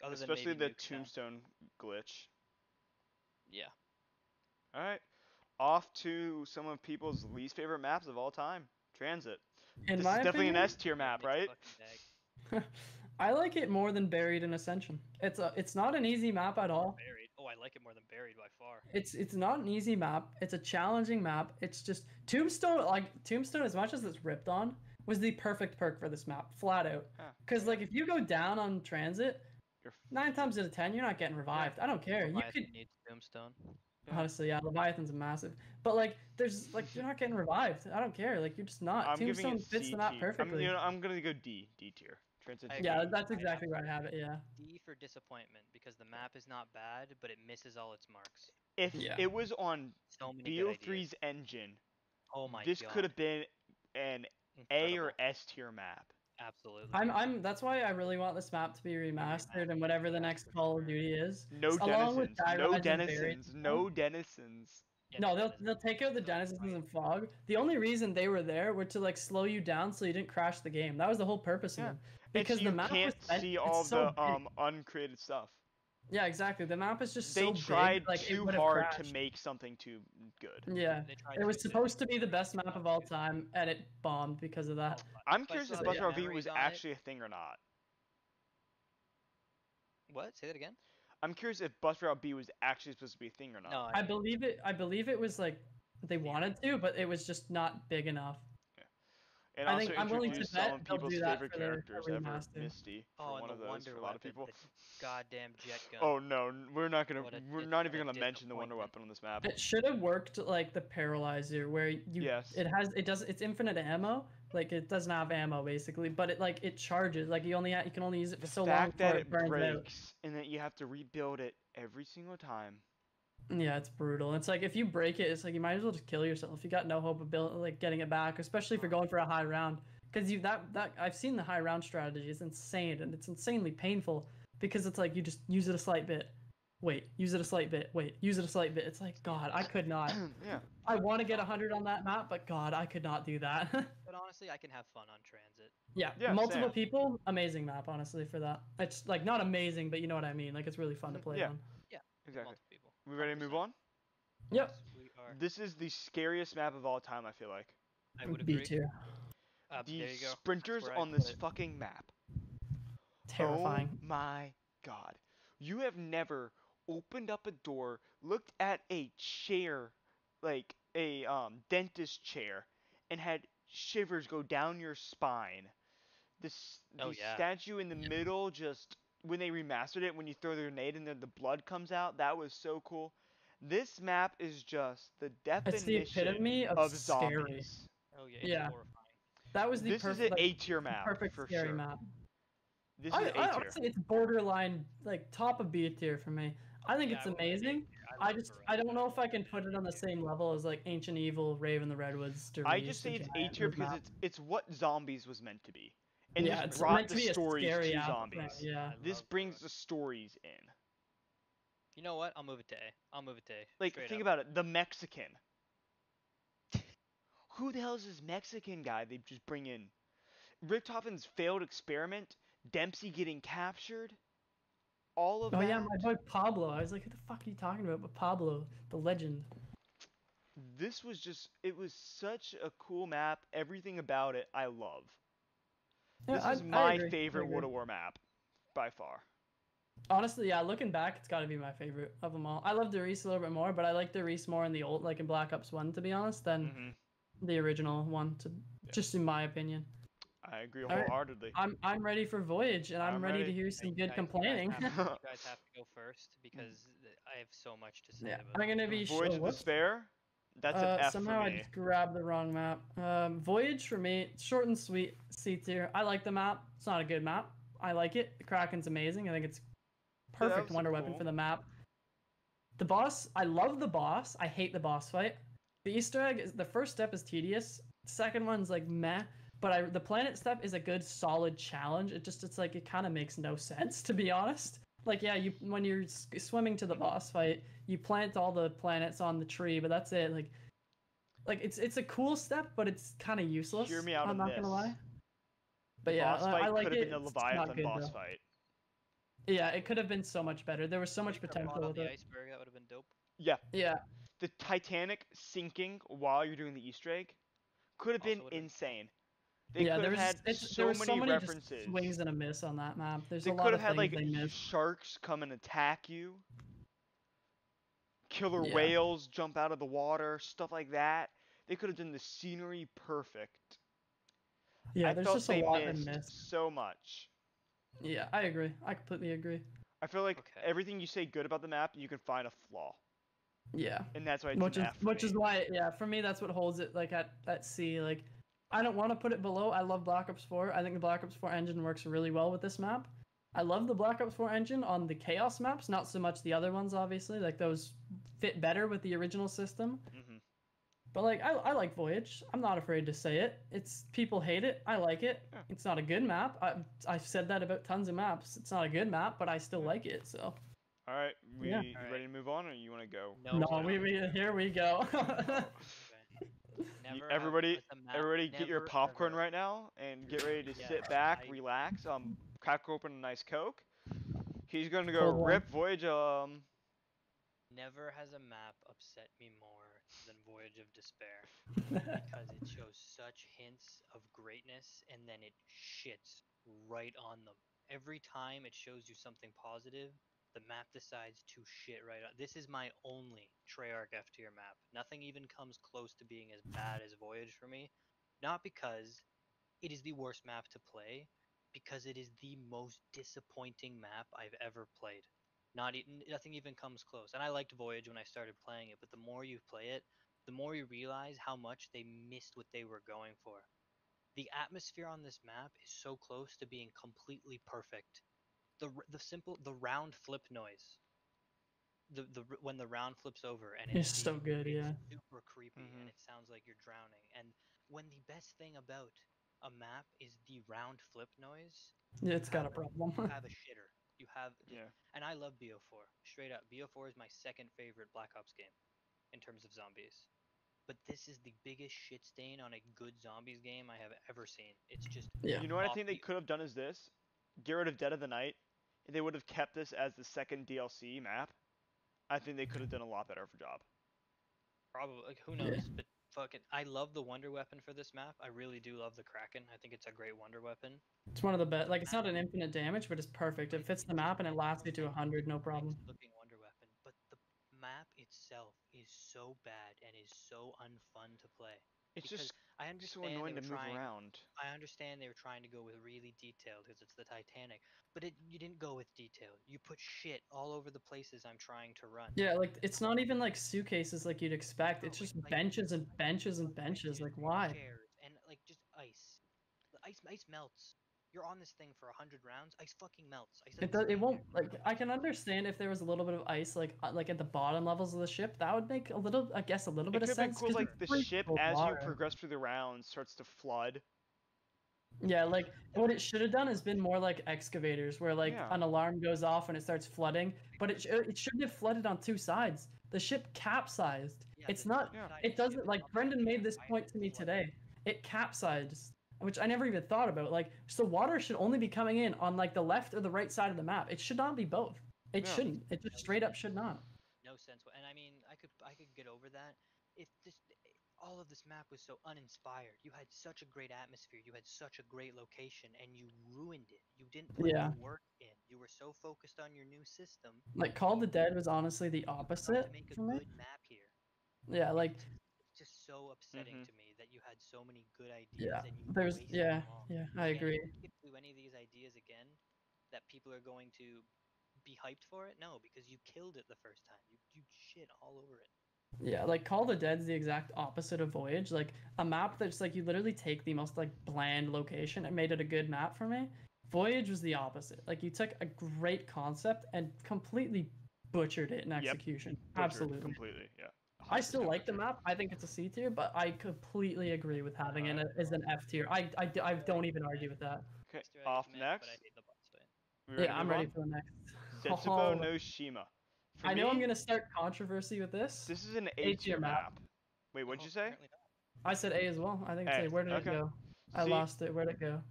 other than Especially maybe the Nuketown. tombstone glitch. Yeah. All right, off to some of people's least favorite maps of all time. Transit. In This my is definitely an opinion, S tier Yeah, map, mixed right? fucking bag. I like it more than Buried in Ascension. It's not an easy map at all. Buried. Oh, I like it more than Buried by far. It's not an easy map. It's a challenging map. It's just Tombstone, Tombstone, as much as it's ripped on, was the perfect perk for this map, flat out. Yeah. Because like if you go down on Transit, You're 9 times out of 10 you're not getting revived. I don't care. You Leviathan could needs Tombstone. Yeah. honestly, yeah, Leviathan's massive, but like there's like you're not getting revived. I don't care. Like you're just not. I'm giving Tombstone it fits C the map tier. perfectly. I'm gonna go D tier. Transit. I D. Yeah, agree. that's I exactly have where I have it. Yeah. D for disappointment because the map is not bad, but it misses all its marks. If Yeah. it was on So many good ideas. BO3's engine, Oh my this god. could have been an A or Incredible. S tier map. Absolutely. I'm that's why I really want this map to be remastered and whatever the next for Call of sure. Duty is. No Along with denizens. No Gyrods and Buried denizens. and No stuff. denizens. Yeah, No, no, they'll that is- they'll take out the so denizens right. and fog. The only reason they were there were to like slow you down so you didn't crash the game. That was the whole purpose of Yeah. them. And Because so the you map can't was see it's all so the big. uncreated stuff. Yeah, exactly. The map is just They so tried big, like it too would have hard to crashed. make something too good. Yeah, They tried it was to, too. supposed to be the best It's map of not all good. time, and it bombed because of that. Oh, I'm if I curious still if have So, Buster yeah. RV was memories on actually a thing or not. What? Say that again? I'm curious if Buster RV was actually supposed to be a thing or not. No, I believe it. I believe it was like they wanted to, but it was just not big enough. And I also think I'm willing to introduced bet some of they'll people's do that favorite for their characters ever, remaster. Misty, for Oh, one and the of those Wonder for a lot of Weapon, people. the goddamn jet gun. Oh no, we're not gonna. What a We're dis- not what even a gonna mention the Wonder disappointment. Weapon on this map. It should have worked like the Paralyzer, where you Yes. it's infinite ammo. Like it doesn't have ammo basically, but it charges. Like you can only use it for The so long fact before that it it burns out. breaks and that you have to rebuild it every single time. Yeah, it's brutal. It's like if you break it, it's like you might as well just kill yourself. You got no hope of getting it back, especially if you're going for a high round. Because that I've seen the high round strategy. It's insane and it's insanely painful because it's like you just use it a slight bit, wait, use it a slight bit, wait, use it a slight bit. It's like God, I could not. Yeah. I want to get 100 on that map, but God, I could not do that. But honestly, I can have fun on Transit. Yeah, Yeah, multiple same. people, amazing map, honestly, for that. It's like not amazing, but you know what I mean. Like it's really fun to play Yeah. on. Exactly. Multiple people. We ready to move 100%. on? Yep. Yes, we are. This is the scariest map of all time. I feel like I would B agree. tier. the There you go. sprinters That's where I on put this it. fucking map. Terrifying. Oh my god. You have never opened up a door, looked at a chair, like a dentist chair, and had shivers go down your spine. Oh, The yeah. statue in the middle, just when they remastered it, when you throw the grenade and then the blood comes out, that was so cool. This map is just the It's the definition epitome of scary. zombies. Oh yeah, it's Yeah. horrifying. That was the This is perfect, an like, A tier map perfect for scary sure. map. This is A tier. Honestly, it's borderline, like top of B tier for me. I think Yeah, it's I would put it A amazing. tier. I don't know if I can put it on the same level as like Ancient Evil, Raven the Redwoods, I Derice, just say the it's A Giant, tier those because maps. it's what zombies was meant to be, and Yeah, this it's brought meant to the be a stories scary to app zombies. thing, yeah. This love brings those. the stories in. You know what? I'll move it to A. I'll move it to A. Like, Straight think up. about it. The Mexican. Who the hell is this Mexican guy they just bring in? Richthofen's failed experiment, Dempsey getting captured, all of Oh that. yeah, my boy Pablo. I was like, who the fuck are you talking about? But Pablo, the legend. This was just, it was such a cool map. Everything about it, I love. Yeah, This is I my agree. I favorite agree. World of War map, by far. Honestly, yeah, looking back, it's got to be my favorite of them all. I love Derice a little bit more, but I like Derice more in the old, like in Black Ops 1, to be honest, than Hmm. the original one, just in my opinion. I agree All right. wholeheartedly. I'm ready for Voyage, and I'm I'm ready to ready. hear You some guys- good you complaining. guys have to go first because I have so much to say Yeah, about I'm gonna be Voyage of whoops. Despair, that's an F Somehow for I me. just grabbed the wrong map. Voyage for me, short and sweet, C tier. I like the map. It's not a good map. I like it. The Kraken's amazing. I think it's Perfect was wonder weapon cool. for the map. The boss, I love the boss. I hate the boss fight. The Easter egg is the first step is tedious. Second one's like meh, but the planet step is a good solid challenge. It's like it kind of makes no sense to be honest. Like yeah, when you're swimming to the boss fight, you plant all the planets on the tree, but that's it. Like it's a cool step, but it's kind of useless. Hear me out I'm on not this. gonna lie. The But yeah, boss I fight like could have it. been the It's not Leviathan good boss though. fight. Yeah, it could have been so much better. There was so much If you could've fought potential on with the it. iceberg, that would have been dope. Yeah, Yeah, the Titanic sinking while you're doing the Easter egg could have been Also would've been dope. insane. They yeah. could There have was had there so was so many many just references. swings and a miss on that map. There's They a could lot have of had things like they missed. sharks come and attack you, killer Yeah. whales jump out of the water, stuff like that. They could have done the scenery perfect. Yeah, I there's felt just a they lot they missed missed. so much. Yeah, I agree. I completely agree. I feel like Okay. everything you say good about the map, you can find a flaw, Yeah. and that's why it's Which an is F for me. why yeah, for me that's what holds it like at C. Like I don't want to put it below. I love Black Ops 4. I think the Black Ops 4 engine works really well with this map. I love the Black Ops 4 engine on the Chaos maps, not so much the other ones obviously. Like those fit better with the original system. hmm But like I like Voyage. I'm not afraid to say it. It's people hate it. I like it. Yeah. It's not a good map. I've said that about tons of maps. It's not a good map, but I still like it. So All right, we Yeah. you ready to move on, or you want to go? no, we here we go. Okay. Never Everybody, has a map everybody, get your never, popcorn ever- right now and get ready to Yeah, sit back, I- relax. Crack open a nice Coke. He's gonna go Cold one. rip Voyage. Never has a map upset me more than Voyage of Despair because it shows such hints of greatness and then it shits right on them. Every time it shows you something positive, the map decides to shit right on. This is my only Treyarch F tier map. Nothing even comes close to being as bad as Voyage for me. Not because it is the worst map to play, because it is the most disappointing map I've ever played. Nothing even comes close. And I liked Voyage when I started playing it, but the more you play it, the more you realize how much they missed what they were going for. The atmosphere on this map is so close to being completely perfect. The round flip noise. The when the round flips over and It's so good, it's yeah. super creepy and it sounds like you're drowning. And when the best thing about a map is the round flip noise, Yeah, you it's got a have problem. you have a shitter. You have Yeah. and I love BO4. Straight up, BO4 is my second favorite Black Ops game in terms of zombies. But this is the biggest shit stain on a good zombies game I have ever seen. It's just Yeah. You know what I off think they the could have done is this: get rid of Dead of the Night, and they would have kept this as the second DLC map. I think they could have done a lot better of a job. probably like who Yeah. knows, but fucking I love the wonder weapon for this map. I really do love the Kraken. I think it's a great wonder weapon. It's one of the best. Like, it's not an infinite damage, but it's perfect. It fits the map and it lasts you to 100, no problem. Nice looking wonder weapon, but the map itself is so bad and is so unfun to play. It's Because just I so understand they annoying were to move trying. around. I understand they were trying to go with really detailed because it's the Titanic, but you didn't go with detail. You put shit all over the places I'm trying to run. Yeah, like, it's not even like suitcases like you'd expect. It's No, just like benches and benches and benches. Like, why? chairs and like just ice. The ice melts. You're on this thing for 100 rounds. Ice fucking melts. Ice It doesn't stay it won't, there. like, I can understand if there was a little bit of ice, like at the bottom levels of the ship. That would make a little, I guess, a little It bit could of have been sense. cool, 'Cause like it's the pretty ship cold as you water. progress through the round starts to flood. Yeah, like what it should have done is been more like excavators, where like Yeah. an alarm goes off and it starts flooding, but it shouldn't have flooded on two sides. The ship capsized. Yeah, It's the not. Yeah. side It of the ship doesn't is like upside Brendan made down. this Why is point it to me flooding? today. It capsized, which I never even thought about. Like, so water should only be coming in on like the left or the right side of the map. It should not be both. It Yeah. shouldn't. It just straight up should not. No sense. And I mean, I could get over that if this all of this map was so uninspired. You had such a great atmosphere. You had such a great location, and you ruined it. You didn't put Yeah. the work in. You were so focused on your new system. Like Call of the Dead was honestly the You forgot opposite to make a for me. good map here. Yeah, like It's just so upsetting Mhm. to me that you had so many good ideas yeah. and you There's wasted yeah, them all. yeah, And I again, agree. if you get to do any of these ideas again, that people are going to be hyped for it? No, because you killed it the first time. You shit all over it. Yeah, like Call of the Dead's the exact opposite of Voyage. Like a map that's like you literally take the most like bland location and made it a good map for me. Voyage was the opposite. Like you took a great concept and completely butchered it in execution. Butchered Absolutely. completely. Yeah. I still 100% like the butchered. map. I think it's a C tier, but I completely agree with having it as an F tier. I don't even argue with that. Okay, Easter egg off is meh, next. but I hate the boss fight. We ready Yeah, to I'm move ready on? for the next. Zetsubo Oh, no Shima. For I me, know I'm gonna start controversy with this. this is an A A tier tier map. map. Wait, what'd No, you say? apparently not. I said A as well. I think it's A. A. Where did it Okay. go? I See, lost it. Where'd it go?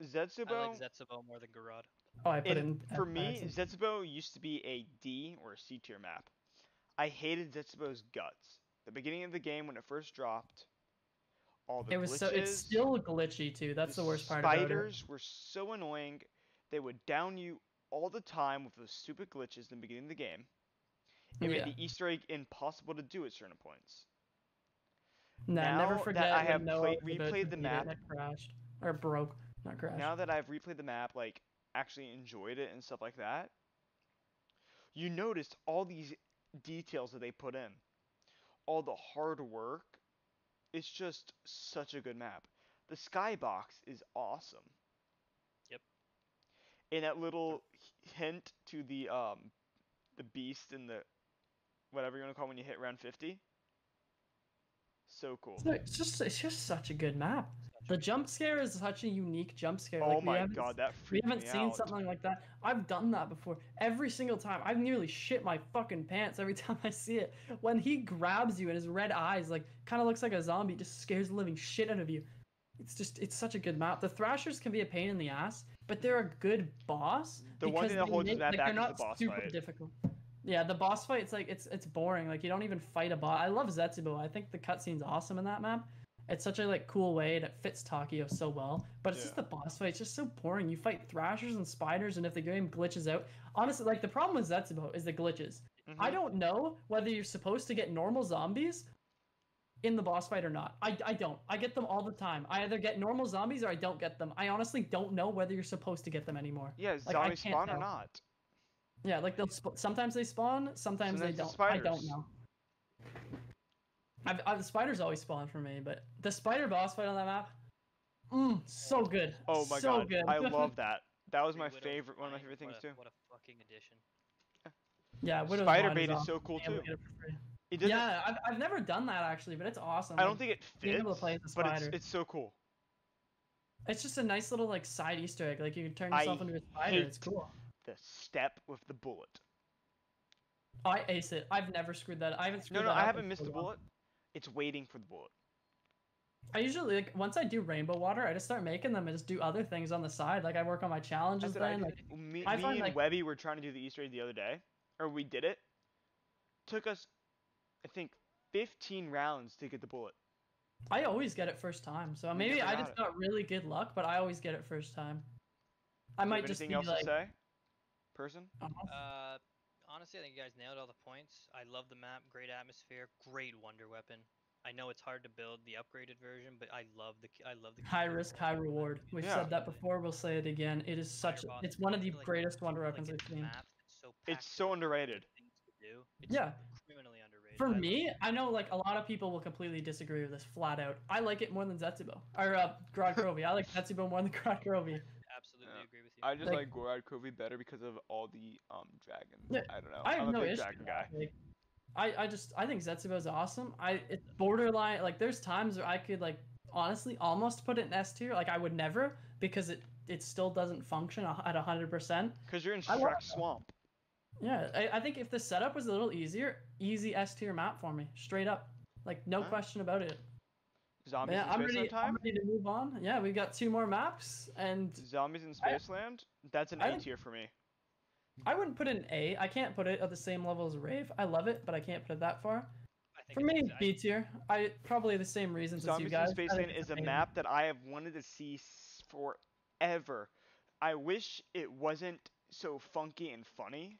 I Zetsubo. like Zetsubo more than Garad. Oh, I put it And in. for F by me, accident. Zetsubo used to be a D or a C tier map. I hated Zetsubo's guts. The beginning of the game when it first dropped, all the It was so. It's glitches, still glitchy too. That's the worst part about it. spiders were so annoying. They would down you all the time with those stupid glitches in the beginning of the game. It made Yeah. the Easter egg impossible to do at certain points. Nah, never Now that I forget when have Noah was about to replayed the beat it map, and it crashed or broke, not crashed. now that I've replayed the map, like actually enjoyed it and stuff like that, you notice all these details that they put in, all the hard work. It's just such a good map. The skybox is awesome. Yep. And that little hint to the beast and the whatever you want to call it when you hit round 50. So cool. So it's just such a good map. Such The a good jump map. scare is such a unique jump scare. Oh Like my god, that we freaked haven't me seen out. something like that. I've done that before. Every single time. I've nearly shit my fucking pants every time I see it. When he grabs you and his red eyes, like, kind of looks like a zombie, just scares the living shit out of you. It's such a good map. The Thrashers can be a pain in the ass, but they're a good boss. The one because thing that they holds this map like, back they're is the not boss super fight. difficult. Yeah, the boss fight, it's boring. Like you don't even fight a boss. I love Zetsubo. I think the cutscene's awesome in that map. It's such a like cool way and it fits Takio so well. But it's just Yeah. the boss fight. It's just so boring. You fight thrashers and spiders, and if the game glitches out, honestly, like the problem with Zetsubo is the glitches. I Mhm. don't know whether you're supposed to get normal zombies in the boss fight or not. I don't. I get them all the time. I either get normal zombies or I don't get them. I honestly don't know whether you're supposed to get them anymore. Yeah, Like, I zombies can't spawn or tell. not. Yeah, like sometimes they spawn, sometimes they Sometimes it's don't. I don't spiders. know. The spiders always spawn for me, but the spider boss fight on that map, so good. Oh my so god, good. I love that. That was Three my Widows favorite, one of my Mine, favorite things too. What a fucking addition. Yeah, Widow's Spider Wine bait is awesome. so cool Being able to too. get it for free. It doesn't. Yeah, I've never done that actually, but it's awesome. I like, don't think it being able to fits, play as a but spider. it's so cool. It's just a nice little like side Easter egg. Like you can turn I yourself into a spider. It's hate cool. the step with the bullet. I ace it. I've never screwed that. I haven't screwed No, that I up haven't in missed so the long. bullet. It's waiting for the bullet. I usually like once I do rainbow water, I just start making them and just do other things on the side. Like I work on my challenges That's what I then. did. Like, Me I find, and like- Webby were trying to do the Easter egg the other day, or we did it. Took us, I think, 15 rounds to get the bullet. I always get it first time. So We maybe never I got just it. got really good luck, but I always get it first time. I Do you might have just anything be else like, to say, person? Honestly, I think you guys nailed all the points. I love the map, great atmosphere, great wonder weapon. I know it's hard to build the upgraded version, but I love the high risk, high reward. We've Yeah. said that before. We'll say it again. It is such. Fireboss. It's one of I the feel like- greatest wonder I feel weapons like I've it's seen. maps that's so It's packed so with underrated. things to do. It's Yeah. criminally underrated. For I love me, it. I know like a lot of people will completely disagree with this flat out. I like it more than Zetsubo or Grod Krovi. I like Zetsubo more than Grod Krovi. Absolutely Yeah. agree with you. I just Like- like Gorad Kovi better because of all the dragons. Yeah, I don't know. I have I'm a no big issue. dragon with guy. that. Like, I think Zetsubo is awesome. It's borderline. Like there's times where I could like honestly almost put it in S tier. Like I would never because it still doesn't function at 100%. Because you're in I love Shrek it, though. Swamp. Yeah, I think if the setup was a little easier, easy S tier map for me, straight up. Like no Alright. question about it. Zombies Yeah, in I'm Spaceland ready. time? I'm ready to move on. Yeah, we got 2 more maps, and Zombies in I- Spaceland? That's an I A think- tier for me. I wouldn't put it in A. I can't put it at the same level as Rave. I love it, but I can't put it that far. I think For it's me, exa- B tier. I probably the same reasons as you Zombies in guys. I think Spaceland it's is a amazing. map that I have wanted to see forever. I wish it wasn't so funky and funny.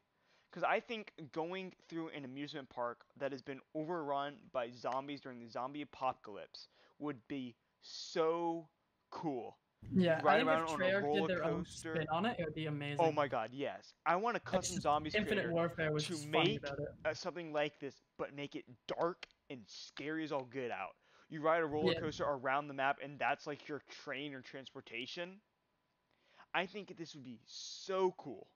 Because I think going through an amusement park that has been overrun by zombies during the zombie apocalypse would be so cool. Yeah, ride I think if around on a Treyarch roller did their own coaster. spin on it, it would be amazing. Oh my god, yes. I want a It's custom just zombies Infinite creator Warfare was to just funny make about it. something like this, but make it dark and scary as all get out. You ride a roller Yeah. coaster around the map, and that's like your train or transportation. I think this would be so cool.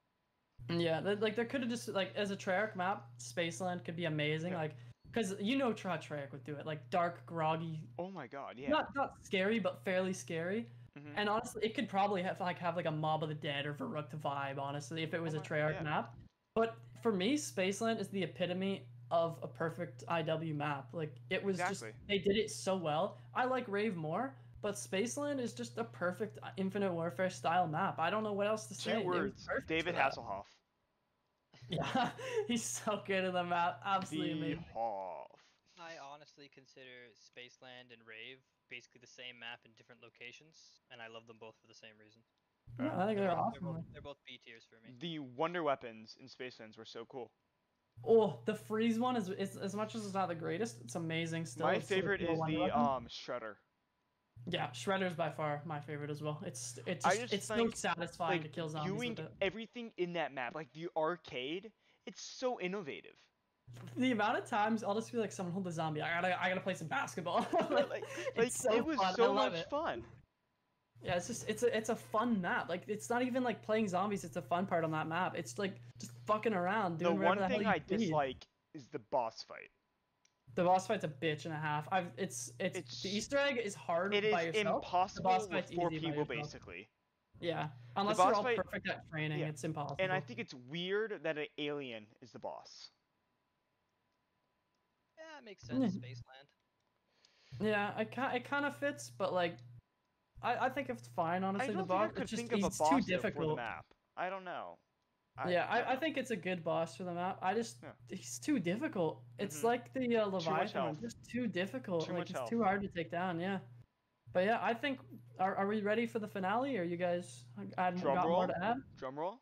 Yeah, like there could have just like as a Treyarch map, Spaceland could be amazing. Yeah. Like, because you know how Treyarch would do it, like dark, groggy, Oh my god, yeah. not scary, but fairly scary. Mhm. And honestly, it could probably have like a Mob of the Dead or Verrückt vibe. Honestly, if it was Oh a my- Treyarch yeah. map. But for me, Spaceland is the epitome of a perfect IW map. Like it was Exactly. just they did it so well. I like Rave more, but Spaceland is just a perfect Infinite Warfare style map. I don't know what else to say. Two It was words. perfect David for that. Hasselhoff. Yeah, he's so good in the map. Absolutely The amazing. Hoff. I honestly consider Spaceland and Rave basically the same map in different locations, and I love them both for the same reason. No, I think They're they're both, awesome. they're both B tiers for me. The wonder weapons in Spacelands were so cool. Oh, the freeze one is as much as it's not the greatest, it's amazing still. My It's still a favorite cool is wonder the weapon. Shredder. Yeah, Shredder's by far my favorite as well. I just it's so think, satisfying to like, kill zombies doing with it. everything in that map, like the arcade, it's so innovative. The amount of times I'll just be like, someone hold the zombie. I gotta play some basketball. Like, it's so it was fun. I so love much it. fun. Yeah, it's a fun map. Like it's not even like playing zombies. It's a fun part on that map. It's like just fucking around The doing whatever one the hell thing you I please. dislike is the boss fight. The boss fight's a bitch and a half. It's the Easter egg is hard It is by yourself. The boss impossible with fight's 4 easy by people, yourself. basically. Yeah, unless boss you're all fight- perfect at training, yeah. it's impossible. And I think it's weird that an alien is the boss. Yeah, it makes sense. Spaceland. Yeah, it kind of fits, but like, I think it's fine. I Honestly, the don't think I boss could it's just think of a he's too boss though, for the difficult. map. I don't know. Yeah, don't I know. think it's a good boss for the map. Yeah. He's too difficult. It's Mhm. like the Leviathan one, health. just too difficult. Too Like much he's health. too hard to take down. Yeah, but yeah, I think are we ready for the finale? Or you guys got more roll. to add? Drum roll.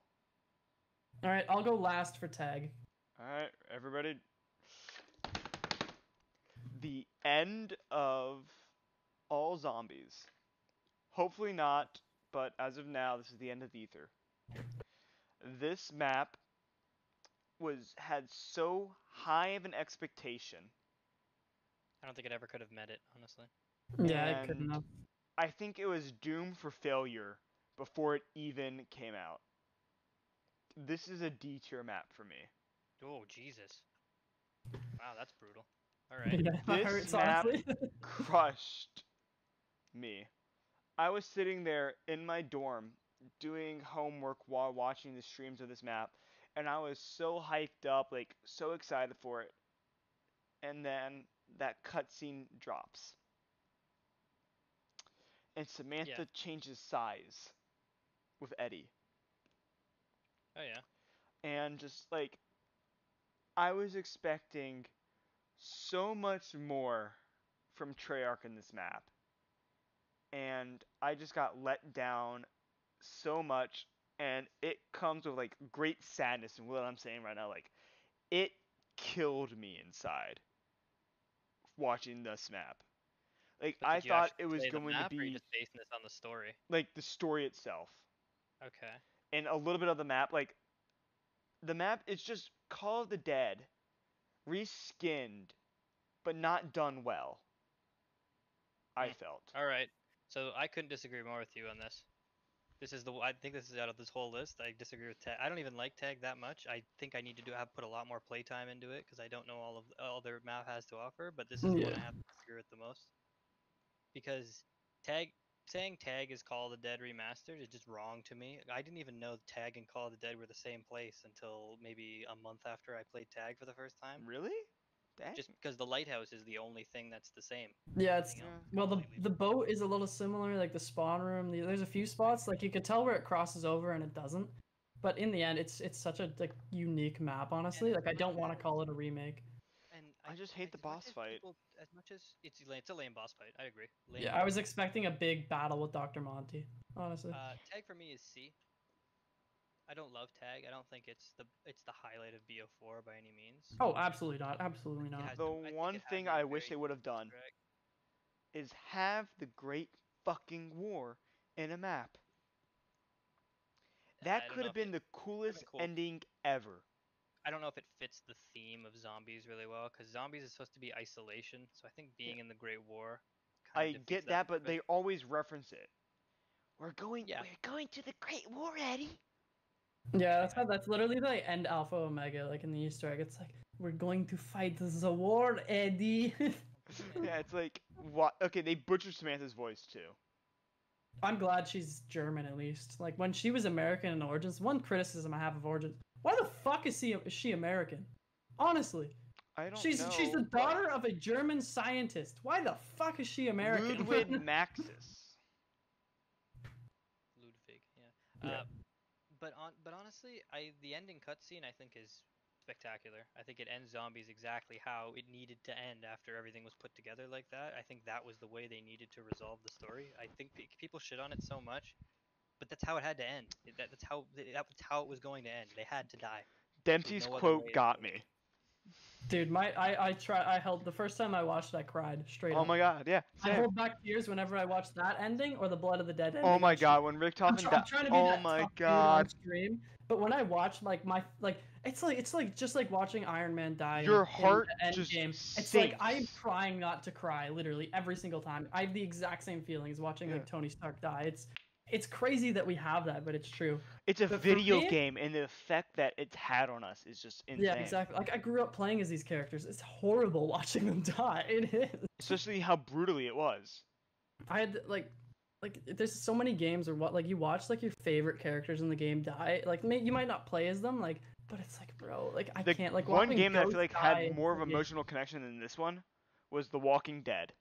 All right, I'll go last for tag. Alright, everybody. The end of all zombies. Hopefully not, but as of now, this is the end of Ether. This map had so high of an expectation, I don't think it ever could have met it, honestly. Yeah, I couldn't and have. I think it was doomed for failure before it even came out. This is a D tier map for me. Oh, Jesus. Wow, that's brutal. All right. Yeah, that This hurts, map honestly. crushed me. I was sitting there in my dorm doing homework while watching the streams of this map, and I was so hyped up, like so excited for it. And then that cutscene drops, and Yeah. Samantha changes size with Eddie, Oh, yeah. and just like I was expecting so much more from Treyarch in this map, and I just got let down so much, and it comes with like great sadness and what I'm saying right now, like it killed me inside watching this map. Like But I did you thought it actually was play the going to map, or are you be just basing this on the story? like the story itself Okay. and a little bit of the map. Like the map is just Call of the Dead reskinned, but not done well. I Hmm. felt. All right. So I couldn't disagree more with you on this. I think this is out of this whole list. I disagree with Tag. I don't even like Tag that much. I think I need to put a lot more playtime into it because I don't know all their map has to offer. But this is the one I Yeah. have to disagree with the most because Tag saying Tag is Call of the Dead remastered is just wrong to me. I didn't even know Tag and Call of the Dead were the same place until maybe a month after I played Tag for the first time. Really? Dang. Just because the lighthouse is the only thing that's the same. Yeah, it's Everything else is well completely the boat is a little similar, like the spawn room. There's a few spots like you could tell where it crosses over and it doesn't. But in the end, it's such a like unique map. Honestly, And like I as don't much want to as call it a remake. and I just hate the as much boss as fight. people, as much as it's a lame boss fight. I agree. Lame Yeah, boss I was fight. expecting a big battle with Dr. Monty. Honestly. Tag for me is C. I don't love Tag. I don't think it's the highlight of BO4 by any means. Oh, absolutely not. Absolutely It not. has The some, I think one it has thing a I wish very they would have neat done Easter egg. is have the Great Fucking War in a map. I That don't could know have if it been the would have coolest been cool. ending ever. I don't know if it fits the theme of zombies really well because zombies is supposed to be isolation. So I think Yeah. being in the Great War kind I of defeats get that that, but purpose. they always reference it. We're going to the Great War, Eddie. Yeah, that's literally the end Alpha Omega, like in the Easter egg. It's like, we're going to fight the war, Eddie. Yeah, it's like what? Okay, they butchered Samantha's voice too. I'm glad she's German at least. Like when she was American in Origins, one criticism I have of Origins: why the fuck is she American? Honestly, I don't she's know. the daughter of a German scientist. Why the fuck is she American? Ludwig Maxis. Ludwig, yeah. Yeah. But honestly, the ending cutscene I think is spectacular. I think it ends zombies exactly how it needed to end after everything was put together like that. I think that was the way they needed to resolve the story. I think people shit on it so much, but that's how it had to end. That's how it was going to end. They had to die. Dempsey's no other quote way. got me. Dude, I held the first time I watched it, I cried straight Oh up. my god, yeah. I Same. hold back tears whenever I watch that ending or the Blood of the Dead ending. Oh my on stream. god, when Richtofen I'm died. trying to be Oh that my tough dude on god. stream, but when I watch it's like just like watching Iron Man die. Your in heart the end just game. It's sinks. like I'm trying not to cry literally every single time. I have the exact same feelings watching like Tony Stark die. It's crazy that we have that, but it's true. It's a But for video me- game, and the effect that it's had on us is just insane. Yeah, exactly. Like I grew up playing as these characters. It's horrible watching them die. It is. Especially how brutally it was. I had like there's so many games or what like you watch like your favorite characters in the game die. Like you might not play as them like, but it's like bro, like I can't like one watching game that I Ghost feel like die had more of in an the game. emotional connection than this one was The Walking Dead.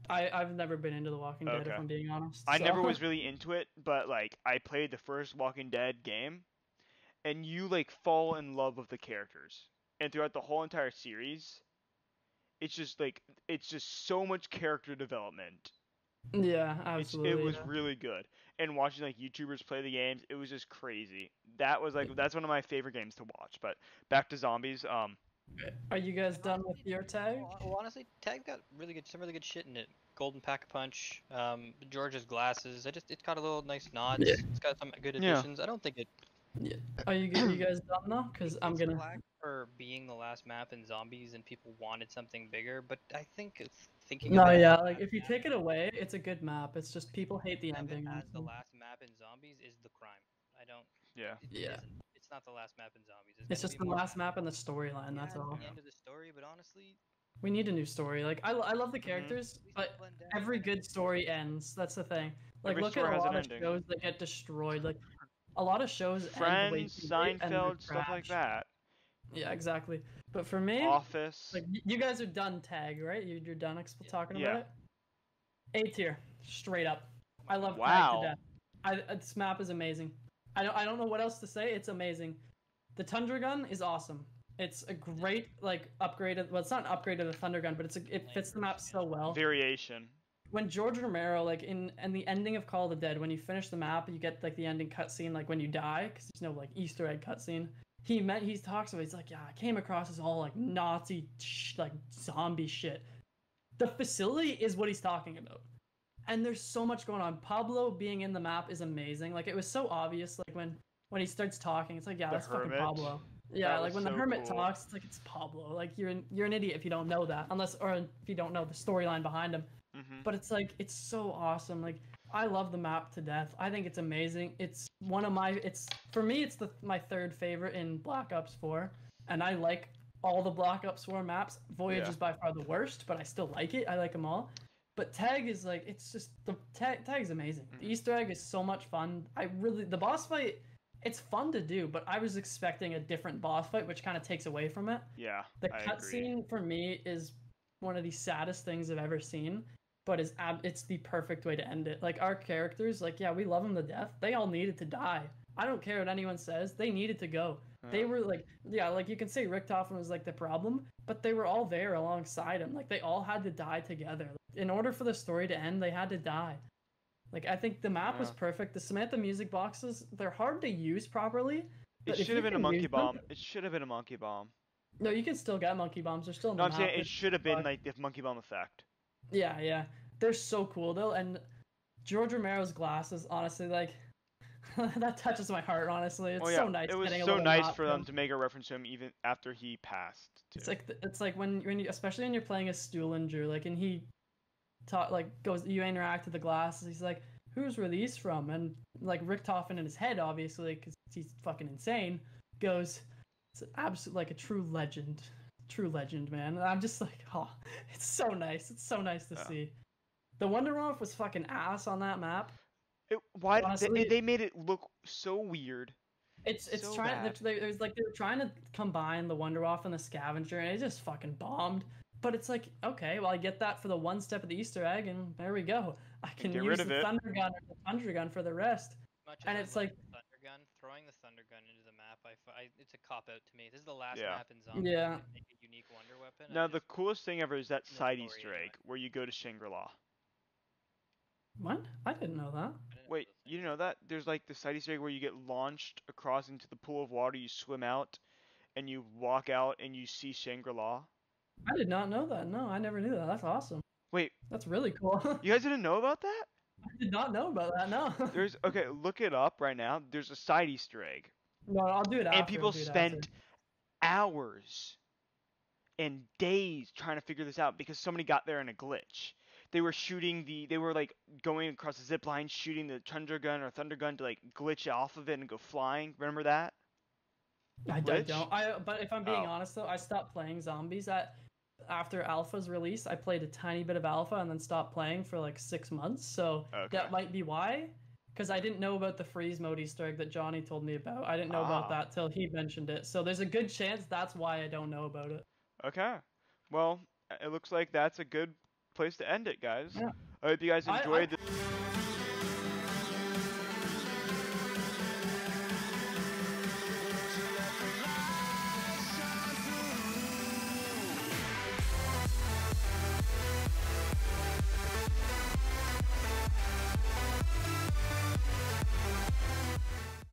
I've never been into The Walking Dead if Okay. I'm being honest. I so- never was really into it, but like I played the first Walking Dead game, and you like fall in love with the characters, and throughout the whole entire series, it's just so much character development. Yeah, absolutely. It was yeah. really good, and watching like YouTubers play the games, it was just crazy. That's one of my favorite games to watch. But back to zombies. Are you guys done with your tag? Well, honestly, Tag got some really good shit in it. Golden Pack a Punch, George's glasses. It's got a little nice nods. Yeah. It's got some good Yeah. additions. I don't think it. Yeah. Are you guys done though? Because I'm It's gonna. flack for being the last map in zombies and people wanted something bigger, but I think thinking No, about yeah. the Like last if you map take it away, it's a good map. It's just people hate the have it ending. as the honestly. last map in zombies is the crime. I don't. Yeah. It Yeah. isn't. It's not the last map in zombies. It's gonna just be the more last maps. map and the storyline. That's Yeah, all. the end of the story, but honestly, We need a new story. Like I love the characters, at least but they blend down. every good story ends. That's the thing. Like Every look at story a has an lot of ending. shows that get destroyed. Like a lot of shows end way Friends, too late and they're Seinfeld, stuff like trash. that. Yeah, exactly. But for me, Office. like you guys are done tag, right? You're done talking Yeah. about it. A tier, straight up. I love Wow. tag to death. This map is amazing. I don't know what else to say. It's amazing. The Tundra gun is awesome. It's a great like upgraded. Well, it's not an upgrade of the Thunder gun, but it fits the map so well. Variation. When George Romero, like in the ending of Call of the Dead, when you finish the map, you get like the ending cutscene, like when you die, because there's no like Easter egg cutscene. He talks about. He's like, yeah, I came across this all like Nazi like zombie shit. The facility is what he's talking about, and there's so much going on. Pablo being in the map is amazing. Like it was so obvious. Like when he starts talking, it's like, yeah, The that's fucking Hermit. Pablo. Yeah, That like was when the so hermit cool. talks, it's like it's Pablo. Like you're an idiot if you don't know that, or if you don't know the storyline behind him. Mm-hmm. But it's like it's so awesome. Like I love the map to death. I think it's amazing. It's one of my for me it's my third favorite in Black Ops 4, and I like all the Black Ops 4 maps. Voyage Yeah. is by far the worst, but I still like it. I like them all. But Tag is like it's just the Tag is amazing. The Easter egg is so much fun. The boss fight. It's fun to do, but I was expecting a different boss fight, which kind of takes away from it. Yeah. The I agree. cutscene for me is one of the saddest things I've ever seen, but it's the perfect way to end it. Like our characters, like yeah, we love them to death. They all needed to die. I don't care what anyone says. They needed to go. They were like, yeah, like you can say Richtofen was like the problem, but they were all there alongside him. Like they all had to die together. In order for the story to end, they had to die. Like I think the map was perfect. The Samantha music boxes, they're hard to use properly. It should have been a monkey bomb. It should have been a monkey bomb. No, you can still get monkey bombs. They're still in the No, I'm map. saying it should have been like the monkey bomb effect. Yeah. They're so cool though, and George Romero's glasses, honestly, like that touches my heart. Honestly, it's so nice. It was getting a so little nice nod for from them to make a reference to him even after he passed. Too. It's like when you, especially when you're playing as Stuhlinger, like and he you interact with the glasses. He's like, who's released from? And like Richtofen in his head, obviously, because he's fucking insane, goes, it's absolute like a true legend, man. And I'm just like, oh, it's so nice. It's so nice to see. The Wonderwall was fucking ass on that map. Why Honestly, they made it look so weird? It's so trying. bad. There's like they were trying to combine the Wonderwaff and the Scavenger, and it just fucking bombed. But it's like, okay, well, I get that for the one step of the Easter egg, and there we go. I can Get use rid of the it. Thunder Gun or the Thunder Gun for the rest. Much as And I it's love like, the thunder gun, throwing the thunder gun into the map, it's a cop out to me. This is the last Yeah. map in Zombies Yeah. to make a unique wonder weapon. Now the coolest thing ever is that No side story Easter anyway. egg where you go to Shangri-La. what? I didn't know that. I didn't know Wait, those you things. know that? There's like the side Easter egg where you get launched across into the pool of water, you swim out, and you walk out and you see Shangri-La. I did not know that. No, I never knew that. That's awesome. Wait, That's really cool. you guys didn't know about that? I did not know about that. No. Okay, look it up right now. There's a side Easter egg. No, I'll do it after. And people I'll do it spent after. hours and days trying to figure this out because somebody got there in a glitch. They were like going across the zip line, shooting the Thunder Gun or Thunder Gun to like glitch off of it and go flying. Remember that? I Glitch? don't. But if I'm being Oh. honest though, I stopped playing zombies after Alpha's release. I played a tiny bit of Alpha and then stopped playing for like 6 months. So Okay. that might be why. Because I didn't know about the freeze mode Easter egg that Johnny told me about. I didn't know about that till he mentioned it. So there's a good chance that's why I don't know about it. Okay. Well, it looks like that's a good place to end it, guys. Yeah. I hope you guys enjoyed I- this.